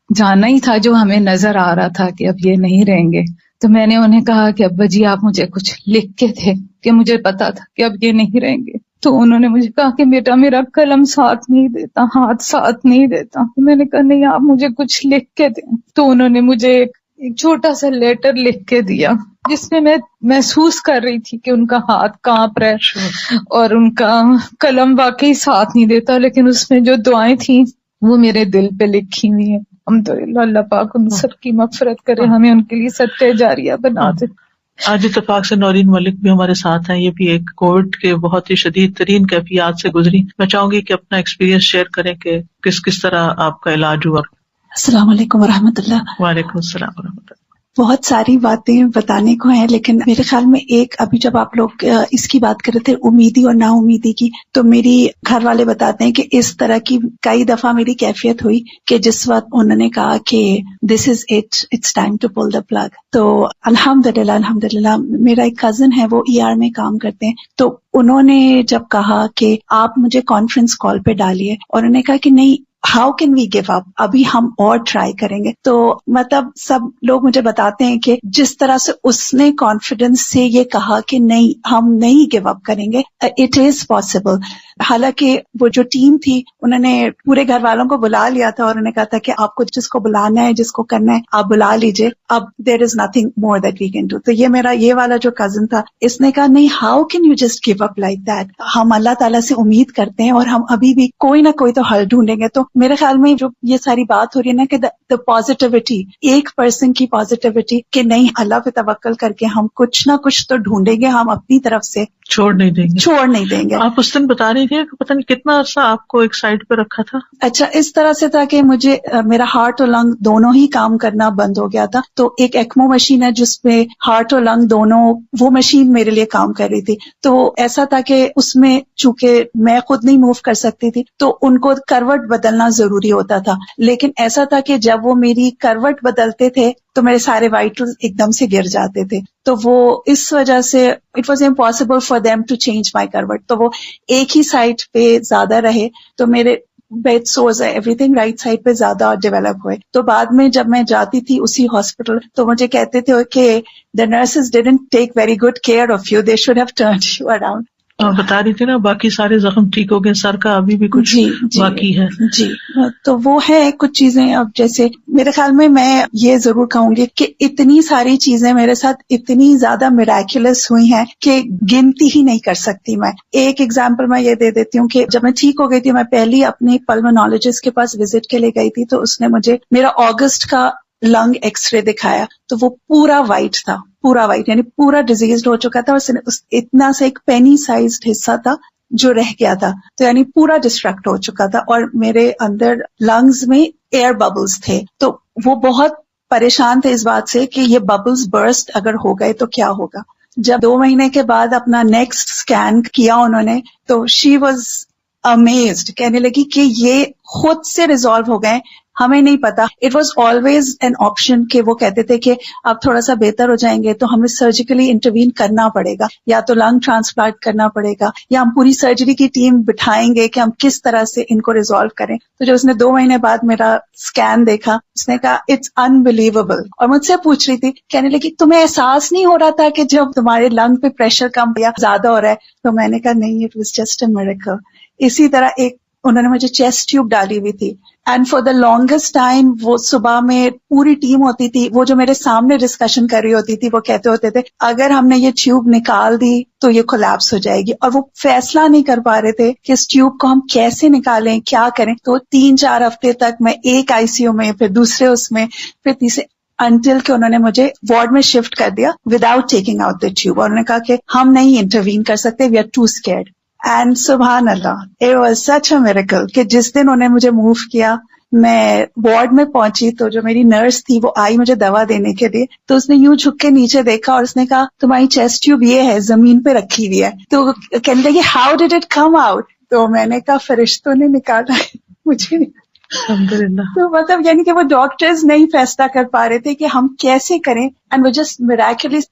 جانا ہی تھا, جو ہمیں نظر آ رہا تھا کہ اب یہ نہیں رہیں گے. تو میں نے انہیں کہا کہ ابا جی آپ مجھے کچھ لکھ کے تھے, کہ مجھے پتا تھا کہ اب یہ نہیں رہیں گے. تو انہوں نے مجھے کہا کہ بیٹا میرا قلم ساتھ نہیں دیتا, ہاتھ ساتھ نہیں دیتا. میں نے کہا نہیں آپ مجھے کچھ لکھ کے دیں. تو انہوں نے مجھے ایک چھوٹا سا لیٹر لکھ کے دیا, جس میں محسوس کر رہی تھی کہ ان کا ہاتھ کانپ رہا ہے اور ان کا قلم واقعی ساتھ نہیں دیتا, لیکن اس میں جو دعائیں تھیں وہ میرے دل پہ لکھی ہوئی ہیں. الحمدللہ اللہ پاک ان سب کی مغفرت کرے, ہمیں ان کے لیے صدقہ جاریہ بنا دے. آج اتفاق سے نورین ملک بھی ہمارے ساتھ ہیں, یہ بھی ایک کووڈ کے بہت ہی شدید ترین کیفیات سے گزری. میں چاہوں گی کہ اپنا ایکسپیرینس شیئر کریں کہ کس طرح آپ کا علاج ہوا. السلام علیکم ورحمۃ اللہ. وعلیکم السلام ورحمۃ اللہ. بہت ساری باتیں بتانے کو ہیں, لیکن میرے خیال میں ایک ابھی جب آپ لوگ اس کی بات کر رہے تھے امیدی اور نا امیدی کی, تو میری گھر والے بتاتے ہیں کہ اس طرح کی کئی دفعہ میری کیفیت ہوئی کہ جس وقت انہوں نے کہا کہ this is it's time to pull the plug. تو الحمدللہ میرا ایک کزن ہے وہ ER میں کام کرتے ہیں, تو انہوں نے جب کہا کہ آپ مجھے کانفرنس کال پہ ڈالیے, اور انہوں نے کہا کہ نہیں how can we give up, ابھی ہم اور ٹرائی کریں گے. تو مطلب سب لوگ مجھے بتاتے ہیں کہ جس طرح سے اس نے کانفیڈنس سے یہ کہا کہ نہیں ہم نہیں گیو اپ کریں گے, اٹ از پاسبل. حالانکہ وہ جو ٹیم تھی انہوں نے پورے گھر والوں کو بلا لیا تھا, اور انہوں نے کہا تھا کہ آپ کو جس کو بلانا ہے جس کو کرنا ہے آپ بلا لیجئے, اب there is nothing more that we can do. تو یہ میرا یہ والا جو کزن تھا اس نے کہا نہیں how can you just give up like that, ہم اللہ تعالیٰ سے امید کرتے ہیں اور ہم ابھی بھی کوئی نہ کوئی تو حل ڈھونڈیں گے. تو میرے خیال میں جو یہ ساری بات ہو رہی ہے نا کہ دا پازیٹیوٹی, ایک پرسن کی پازیٹیوٹی کہ نہیں اللہ پہ توکل کر کے ہم کچھ نہ کچھ تو ڈھونڈیں گے, ہم اپنی طرف سے چھوڑ نہیں دیں گے. آپ اس دن بتا رہی تھی کہ پتہ نہیں کتنا عرصہ آپ کو ایک سائڈ پہ رکھا تھا. اچھا اس طرح سے تھا کہ مجھے میرا ہارٹ اور لنگ دونوں ہی کام کرنا بند ہو گیا تھا. تو ایک ایکمو مشین ہے جس میں ہارٹ اور لنگ دونوں, وہ مشین میرے لیے کام کر رہی تھی. تو ایسا تھا کہ اس میں چونکہ میں خود نہیں موو کر سکتی تھی تو ان کو کروٹ بدلنا ضروری ہوتا تھا. لیکن ایسا تھا کہ جب وہ میری کروٹ بدلتے تھے تو میرے سارے وائٹل ایک دم سے گر جاتے تھے. تو وہ اس وجہ سے it was impossible for them to change my کروٹ. تو وہ ایک ہی سائڈ پہ زیادہ رہے, تو میرے bed sores everything right side پہ زیادہ ڈیولپ ہوئے. تو بعد میں جب میں جاتی تھی اسی ہاسپٹل تو مجھے کہتے تھے کہ the nurses didn't take very good care of you, they should have turned you around. بتا رہی تھی نا باقی سارے زخم ٹھیک ہو گئے, سر کا ابھی بھی کچھ باقی ہے. جی تو وہ ہے کچھ چیزیں. اب جیسے میرے خیال میں یہ ضرور کہوں گی کہ اتنی ساری چیزیں میرے ساتھ اتنی زیادہ میراکولس ہوئی ہیں کہ گنتی ہی نہیں کر سکتی میں. ایک ایگزامپل میں یہ دے دیتی ہوں کہ جب میں ٹھیک ہو گئی تھی, میں پہلی اپنی پلمونالوجسٹ کے پاس وزٹ کے لیے گئی تھی, تو اس نے مجھے میرا اگست کا لنگ ایکس رے دکھایا, تو وہ پورا وائٹ تھا, پورا وائٹ, یعنی پورا ڈیزیزڈ ہو چکا تھا. اتنا سے ایک پینی سائزڈ حصہ تھا جو رہ گیا تھا, تو یعنی پورا ڈسٹریکٹ ہو چکا تھا, اور میرے اندر لنگز میں ایئر ببلز تھے. تو وہ بہت پریشان تھے اس بات سے کہ یہ ببلز برسٹ اگر ہو گئے تو کیا ہوگا. جب 2 مہینے کے بعد اپنا نیکسٹ اسکین کیا انہوں نے, تو شی واز امیزڈ, کہنے لگی کہ یہ خود سے ریزالو ہو گئے, ہمیں نہیں پتا. It was always an option کہ وہ کہتے تھے کہ اب تھوڑا سا بہتر ہو جائیں گے تو ہمیں سرجیکلی انٹروین کرنا پڑے گا, یا تو لنگ ٹرانسپلانٹ کرنا پڑے گا, یا ہم پوری سرجری کی ٹیم بٹھائیں گے کہ ہم کس طرح سے ان کو ریزالو کریں. تو جب اس نے 2 مہینے بعد میرا اسکین دیکھا, اس نے کہا اٹس انبلیویبل, اور مجھ سے پوچھ رہی تھی, کہنے لگی تمہیں احساس نہیں ہو رہا تھا کہ جب تمہارے لنگ پہ پریشر کم یا زیادہ ہو رہا ہے؟ تو میں نے کہا نہیں, it was just a miracle. اسی طرح ایک انہوں نے مجھے چیسٹ ٹیوب ڈالی ہوئی تھی, and for the longest time وہ صبح میں پوری ٹیم ہوتی تھی, وہ جو میرے سامنے ڈسکشن کر رہی ہوتی تھی, وہ کہتے ہوتے تھے اگر ہم نے یہ ٹیوب نکال دی تو یہ کولیپس ہو جائے گی, اور وہ فیصلہ نہیں کر پا رہے تھے کہ اس ٹیوب کو ہم کیسے نکالیں, کیا کریں. تو 3-4 ہفتے تک میں ایک آئی سی یو میں, پھر دوسرے اس میں, پھر تیسرے, انٹل کہ انہوں نے مجھے وارڈ میں شفٹ کر دیا without taking out the tube, اور انہوں نے کہا کہ ہم نہیں انٹروین کر سکتے, we are too scared. And سبحان اللہ, it was such a miracle کہ جس دن انہوں نے مجھے موو کیا, میں وارڈ میں پہنچی تو جو میری نرس تھی وہ آئی مجھے دوا دینے کے لیے, تو اس نے یوں جھک کے نیچے دیکھا اور اس نے کہا تمہاری چیسٹ ٹیوب یہ ہے, زمین پہ رکھی ہوئی ہے. تو کہنے لگی how did it come out? تو میں نے کہا فرشتوں نے نکالا ہے, مجھے نہیں. الحمدللہ. تو مطلب یعنی کہ وہ ڈاکٹرز نہیں فیصلہ کر پا رہے تھے کہ ہم کیسے کریں, اینڈ وہ جسٹ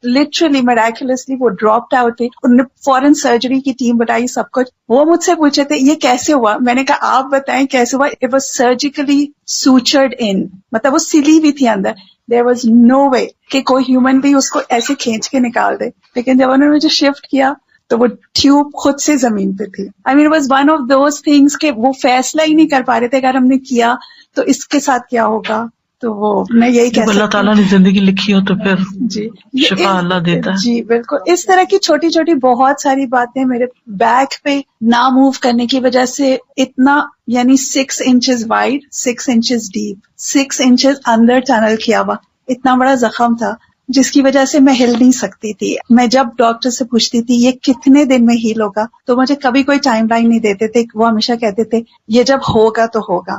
لٹرلی میراکولسلی وہ ڈراپڈ آؤٹ تھے. انہوں نے فوراً سرجری کی ٹیم بتائی, سب کچھ. وہ مجھ سے پوچھے تھے یہ کیسے ہوا, میں نے کہا آپ بتائیں کیسے ہوا. اٹ واز سرجیکلی سوچرڈ ان, مطلب وہ سلی ہوئی تھی اندر. دیر واز نو وے کہ کوئی ہیومن بھی اس کو ایسے کھینچ کے نکال دے. لیکن جب انہوں نے مجھے شفٹ کیا تو وہ ٹیوب خود سے زمین پہ تھی. I mean was one of those things کہ وہ فیصلہ ہی نہیں کر پا رہے تھے اگر ہم نے کیا تو اس کے ساتھ کیا ہوگا. تو وہ میں یہی کہہ اللہ تعالیٰ نے زندگی لکھی ہو تو پھر جی شفا اللہ دیتا ہے. جی بالکل. اس طرح کی چھوٹی چھوٹی بہت ساری باتیں میرے بیک پہ نہ موو کرنے کی وجہ سے, اتنا یعنی 6 inches wide, 6 inches deep, 6 inches اندر ٹنل کیا ہوا, اتنا بڑا زخم تھا جس کی وجہ سے میں ہل نہیں سکتی تھی. میں جب ڈاکٹر سے پوچھتی تھی یہ کتنے دن میں ہیل ہوگا, تو مجھے کبھی کوئی ٹائم لائن نہیں دیتے تھے. وہ ہمیشہ کہتے تھے یہ جب ہوگا تو ہوگا.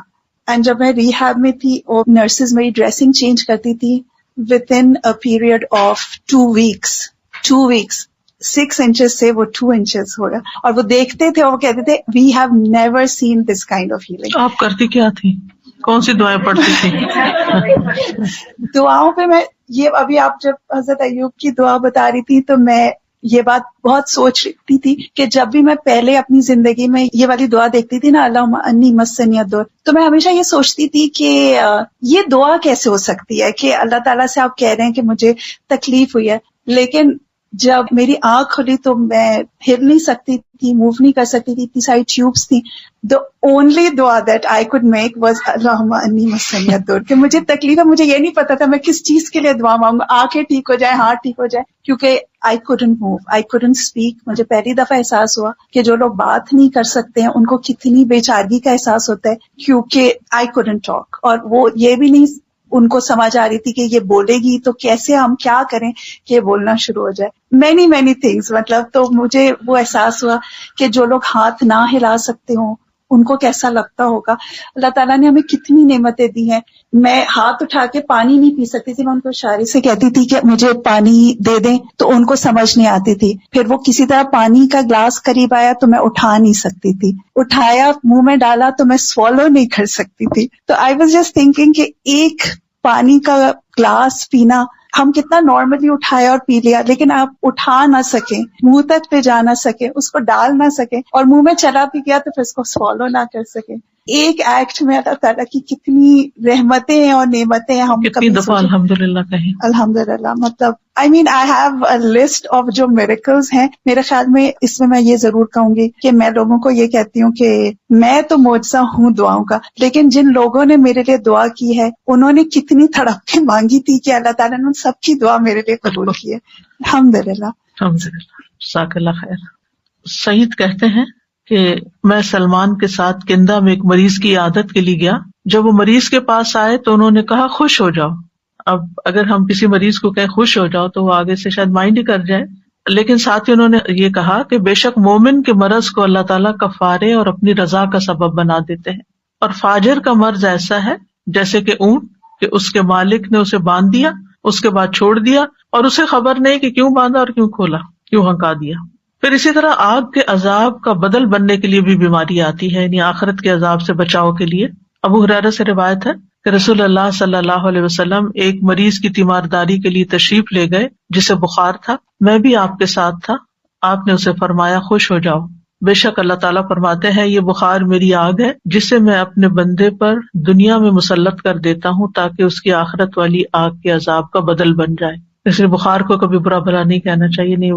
اینڈ جب میں ریہیب میں تھی, اور نرسز میری ڈریسنگ چینج کرتی تھی with in a period of 2 weeks, 6 inches سے وہ 2 inches ہو گیا. اور وہ دیکھتے تھے اور وہ کہتے تھے we have never seen this kind of healing. آپ کرتی کیا تھی, کون سی دعائیں پڑھتی تھی؟ دعاؤں پہ میں یہ ابھی آپ جب حضرت ایوب کی دعا بتا رہی تھی تو میں یہ بات بہت سوچ رہی تھی کہ جب بھی میں پہلے اپنی زندگی میں یہ والی دعا دیکھتی تھی نا, اللہم انی مسنی الضر, تو میں ہمیشہ یہ سوچتی تھی کہ یہ دعا کیسے ہو سکتی ہے کہ اللہ تعالیٰ سے آپ کہہ رہے ہیں کہ مجھے تکلیف ہوئی ہے. لیکن جب میری آنکھ کھلی تو میں ہل نہیں سکتی تھی, موو نہیں کر سکتی تھی, اتنی ساری ٹیوبس تھی. The only دعا that I could make was اللہم انی مسنی الضر, کہ مجھے تکلیف ہے, مجھے یہ نہیں پتا تھا میں کس چیز کے لیے دعا مانگوں, آنکھیں ٹھیک ہو جائے, ہاتھ ٹھیک ہو جائے, کیونکہ I couldn't move, I couldn't speak. مجھے پہلی دفعہ احساس ہوا کہ جو لوگ بات نہیں کر سکتے ہیں ان کو کتنی بے چارگی کا احساس ہوتا ہے, کیونکہ I couldn't talk. اور وہ یہ بھی نہیں ان کو سمجھ آ رہی تھی کہ یہ بولے گی تو کیسے ہم کیا کریں کہ یہ بولنا شروع ہو جائے. مینی تھنگس, مطلب تو مجھے وہ احساس ہوا کہ جو لوگ ہاتھ نہ ہلا سکتے ہوں ان کو کیسا لگتا ہوگا. اللہ تعالیٰ نے ہمیں کتنی نعمتیں دی ہیں. میں ہاتھ اٹھا کے پانی نہیں پی سکتی تھی, میں ان کو اشارے سے کہتی تھی کہ مجھے پانی دے دیں, تو ان کو سمجھ نہیں آتی تھی. پھر وہ کسی طرح پانی کا گلاس قریب آیا تو میں اٹھا نہیں سکتی تھی, اٹھایا منہ میں ڈالا تو میں سوالو نہیں کر سکتی تھی. تو آئی واز جسٹ تھنکنگ کہ ایک پانی کا گلاس پینا ہم کتنا نارملی اٹھایا اور پی لیا, لیکن آپ اٹھا نہ سکیں, منہ تک لے جا نہ سکیں, اس کو ڈال نہ سکیں, اور منہ میں چلا بھی گیا تو پھر اس کو سوالو نہ کر سکیں. ایک ایکٹ میں اللہ تعالیٰ کی کتنی رحمتیں اور نعمتیں ہیں ہم کتنی کبھی دفعہ سوچیں. الحمدللہ کہیں. الحمدللہ مطلب I have a list of جو میریکلز ہیں. میرے خیال میں اس میں یہ ضرور کہوں گی کہ میں لوگوں کو یہ کہتی ہوں کہ میں تو معجزہ ہوں دعاؤں کا، لیکن جن لوگوں نے میرے لیے دعا کی ہے انہوں نے کتنی تڑپ کے مانگی تھی کہ اللہ تعالیٰ نے ان سب کی دعا میرے لیے قبول کی ہے. الحمدللہ. الحمدللہ. جزاک اللہ خیر. سعید کہتے ہیں کہ میں سلمان کے ساتھ کندہ میں ایک مریض کی عیادت کے لیے گیا. جب وہ مریض کے پاس آئے تو انہوں نے کہا خوش ہو جاؤ. اب اگر ہم کسی مریض کو کہیں خوش ہو جاؤ تو وہ آگے سے شاید مائنڈ ہی کر جائے، لیکن ساتھ ہی انہوں نے یہ کہا کہ بے شک مومن کے مرض کو اللہ تعالیٰ کفارے اور اپنی رضا کا سبب بنا دیتے ہیں، اور فاجر کا مرض ایسا ہے جیسے کہ اونٹ کہ اس کے مالک نے اسے باندھ دیا، اس کے بعد چھوڑ دیا اور اسے خبر نہیں کہ کیوں باندھا اور کیوں کھولا، کیوں ہنکا دیا. پھر اسی طرح آگ کے عذاب کا بدل بننے کے لیے بھی بیماری آتی ہے، یعنی آخرت کے عذاب سے بچاؤ کے لیے. ابو ہریرہ سے روایت ہے کہ رسول اللہ صلی اللہ علیہ وسلم ایک مریض کی تیمارداری کے لیے تشریف لے گئے جسے بخار تھا. میں بھی آپ کے ساتھ تھا. آپ نے اسے فرمایا خوش ہو جاؤ، بے شک اللہ تعالیٰ فرماتے ہیں یہ بخار میری آگ ہے جسے میں اپنے بندے پر دنیا میں مسلط کر دیتا ہوں تاکہ اس کی آخرت والی آگ کے عذاب کا بدل بن جائے. اس لیے بخار کو کبھی برا بھلا نہیں کہنا چاہیے، نہیں،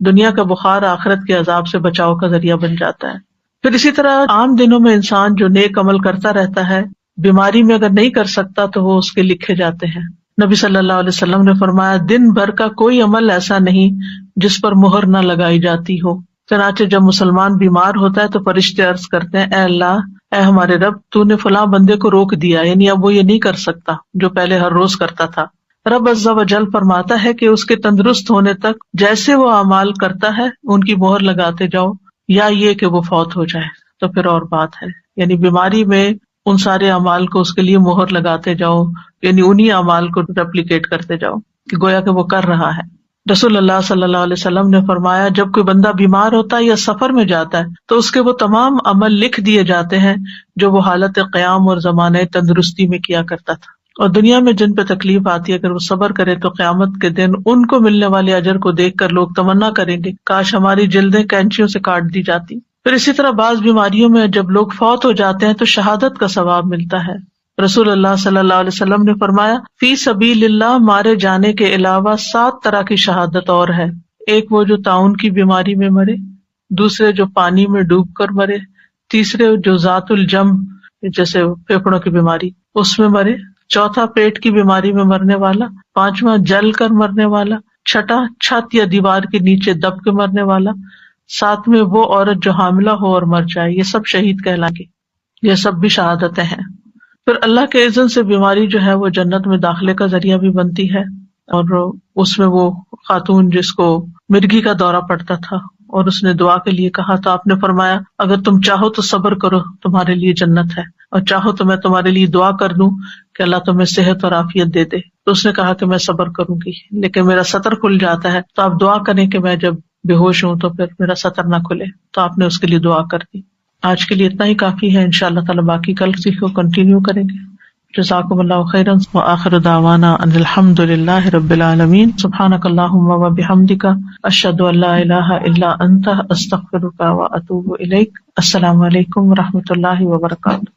دنیا کا بخار آخرت کے عذاب سے بچاؤ کا ذریعہ بن جاتا ہے. پھر اسی طرح عام دنوں میں انسان جو نیک عمل کرتا رہتا ہے، بیماری میں اگر نہیں کر سکتا تو وہ اس کے لکھے جاتے ہیں. نبی صلی اللہ علیہ وسلم نے فرمایا دن بھر کا کوئی عمل ایسا نہیں جس پر مہر نہ لگائی جاتی ہو. چنانچہ جب مسلمان بیمار ہوتا ہے تو فرشتے عرض کرتے ہیں اے اللہ، اے ہمارے رب، تو نے فلاں بندے کو روک دیا، یعنی اب وہ یہ نہیں کر سکتا جو پہلے ہر روز کرتا تھا. رب عز و جل فرماتا ہے کہ اس کے تندرست ہونے تک جیسے وہ اعمال کرتا ہے ان کی مہر لگاتے جاؤ، یا یہ کہ وہ فوت ہو جائے تو پھر اور بات ہے. یعنی بیماری میں ان سارے اعمال کو اس کے لیے مہر لگاتے جاؤ، یعنی انہی اعمال کو ریپلیکیٹ کرتے جاؤ کہ گویا کہ وہ کر رہا ہے. رسول اللہ صلی اللہ علیہ وسلم نے فرمایا جب کوئی بندہ بیمار ہوتا ہے یا سفر میں جاتا ہے تو اس کے وہ تمام عمل لکھ دیے جاتے ہیں جو وہ حالت قیام اور زمانے تندرستی میں کیا کرتا تھا. اور دنیا میں جن پہ تکلیف آتی ہے اگر وہ صبر کرے تو قیامت کے دن ان کو ملنے والے اجر کو دیکھ کر لوگ تمنا کریں گے کاش ہماری جلدیں کینچیوں سے کاٹ دی جاتی. پھر اسی طرح بعض بیماریوں میں جب لوگ فوت ہو جاتے ہیں تو شہادت کا ثواب ملتا ہے. رسول اللہ صلی اللہ علیہ وسلم نے فرمایا فی سبیل اللہ مارے جانے کے علاوہ 7 طرح کی شہادت اور ہے. ایک وہ جو طاعون کی بیماری میں مرے، دوسرے جو پانی میں ڈوب کر مرے، تیسرے جو ذات الجم جیسے پھیپھڑوں کی بیماری اس میں مرے، چوتھا پیٹ کی بیماری میں مرنے والا، پانچواں جل کر مرنے والا، چھٹا چھت یا دیوار کے نیچے دب کے مرنے والا، ساتویں وہ عورت جو حاملہ ہو اور مر جائے. یہ سب شہید کہلائیں گے. یہ سب بھی شہادتیں ہیں. پھر اللہ کے اذن سے بیماری جو ہے وہ جنت میں داخلے کا ذریعہ بھی بنتی ہے. اور اس میں وہ خاتون جس کو مرگی کا دورہ پڑتا تھا اور اس نے دعا کے لیے کہا تو آپ نے فرمایا اگر تم چاہو تو صبر کرو، تمہارے لیے جنت ہے، اور چاہو تو میں تمہارے لیے دعا کر دوں کہ اللہ تمہیں صحت اور عافیت دے دے. تو اس نے کہا کہ میں صبر کروں گی لیکن میرا سطر کھل جاتا ہے، تو آپ دعا کریں کہ میں جب بے ہوش ہوں تو پھر میرا سطر نہ کھلے. تو آپ نے اس کے لیے دعا کر دی. آج کے لیے اتنا ہی کافی ہے. انشاءاللہ تعالی باقی کل کو کنٹینیو کریں گے. جزاکم اللہ خیرا وآخر دعوانا ان الحمد للہ رب العالمین. سبحانک اللہم وبحمدک اشہد ان لا الہ الا انت استغفرک واتوب الیک. السلام علیکم ورحمۃ اللہ وبرکاتہ.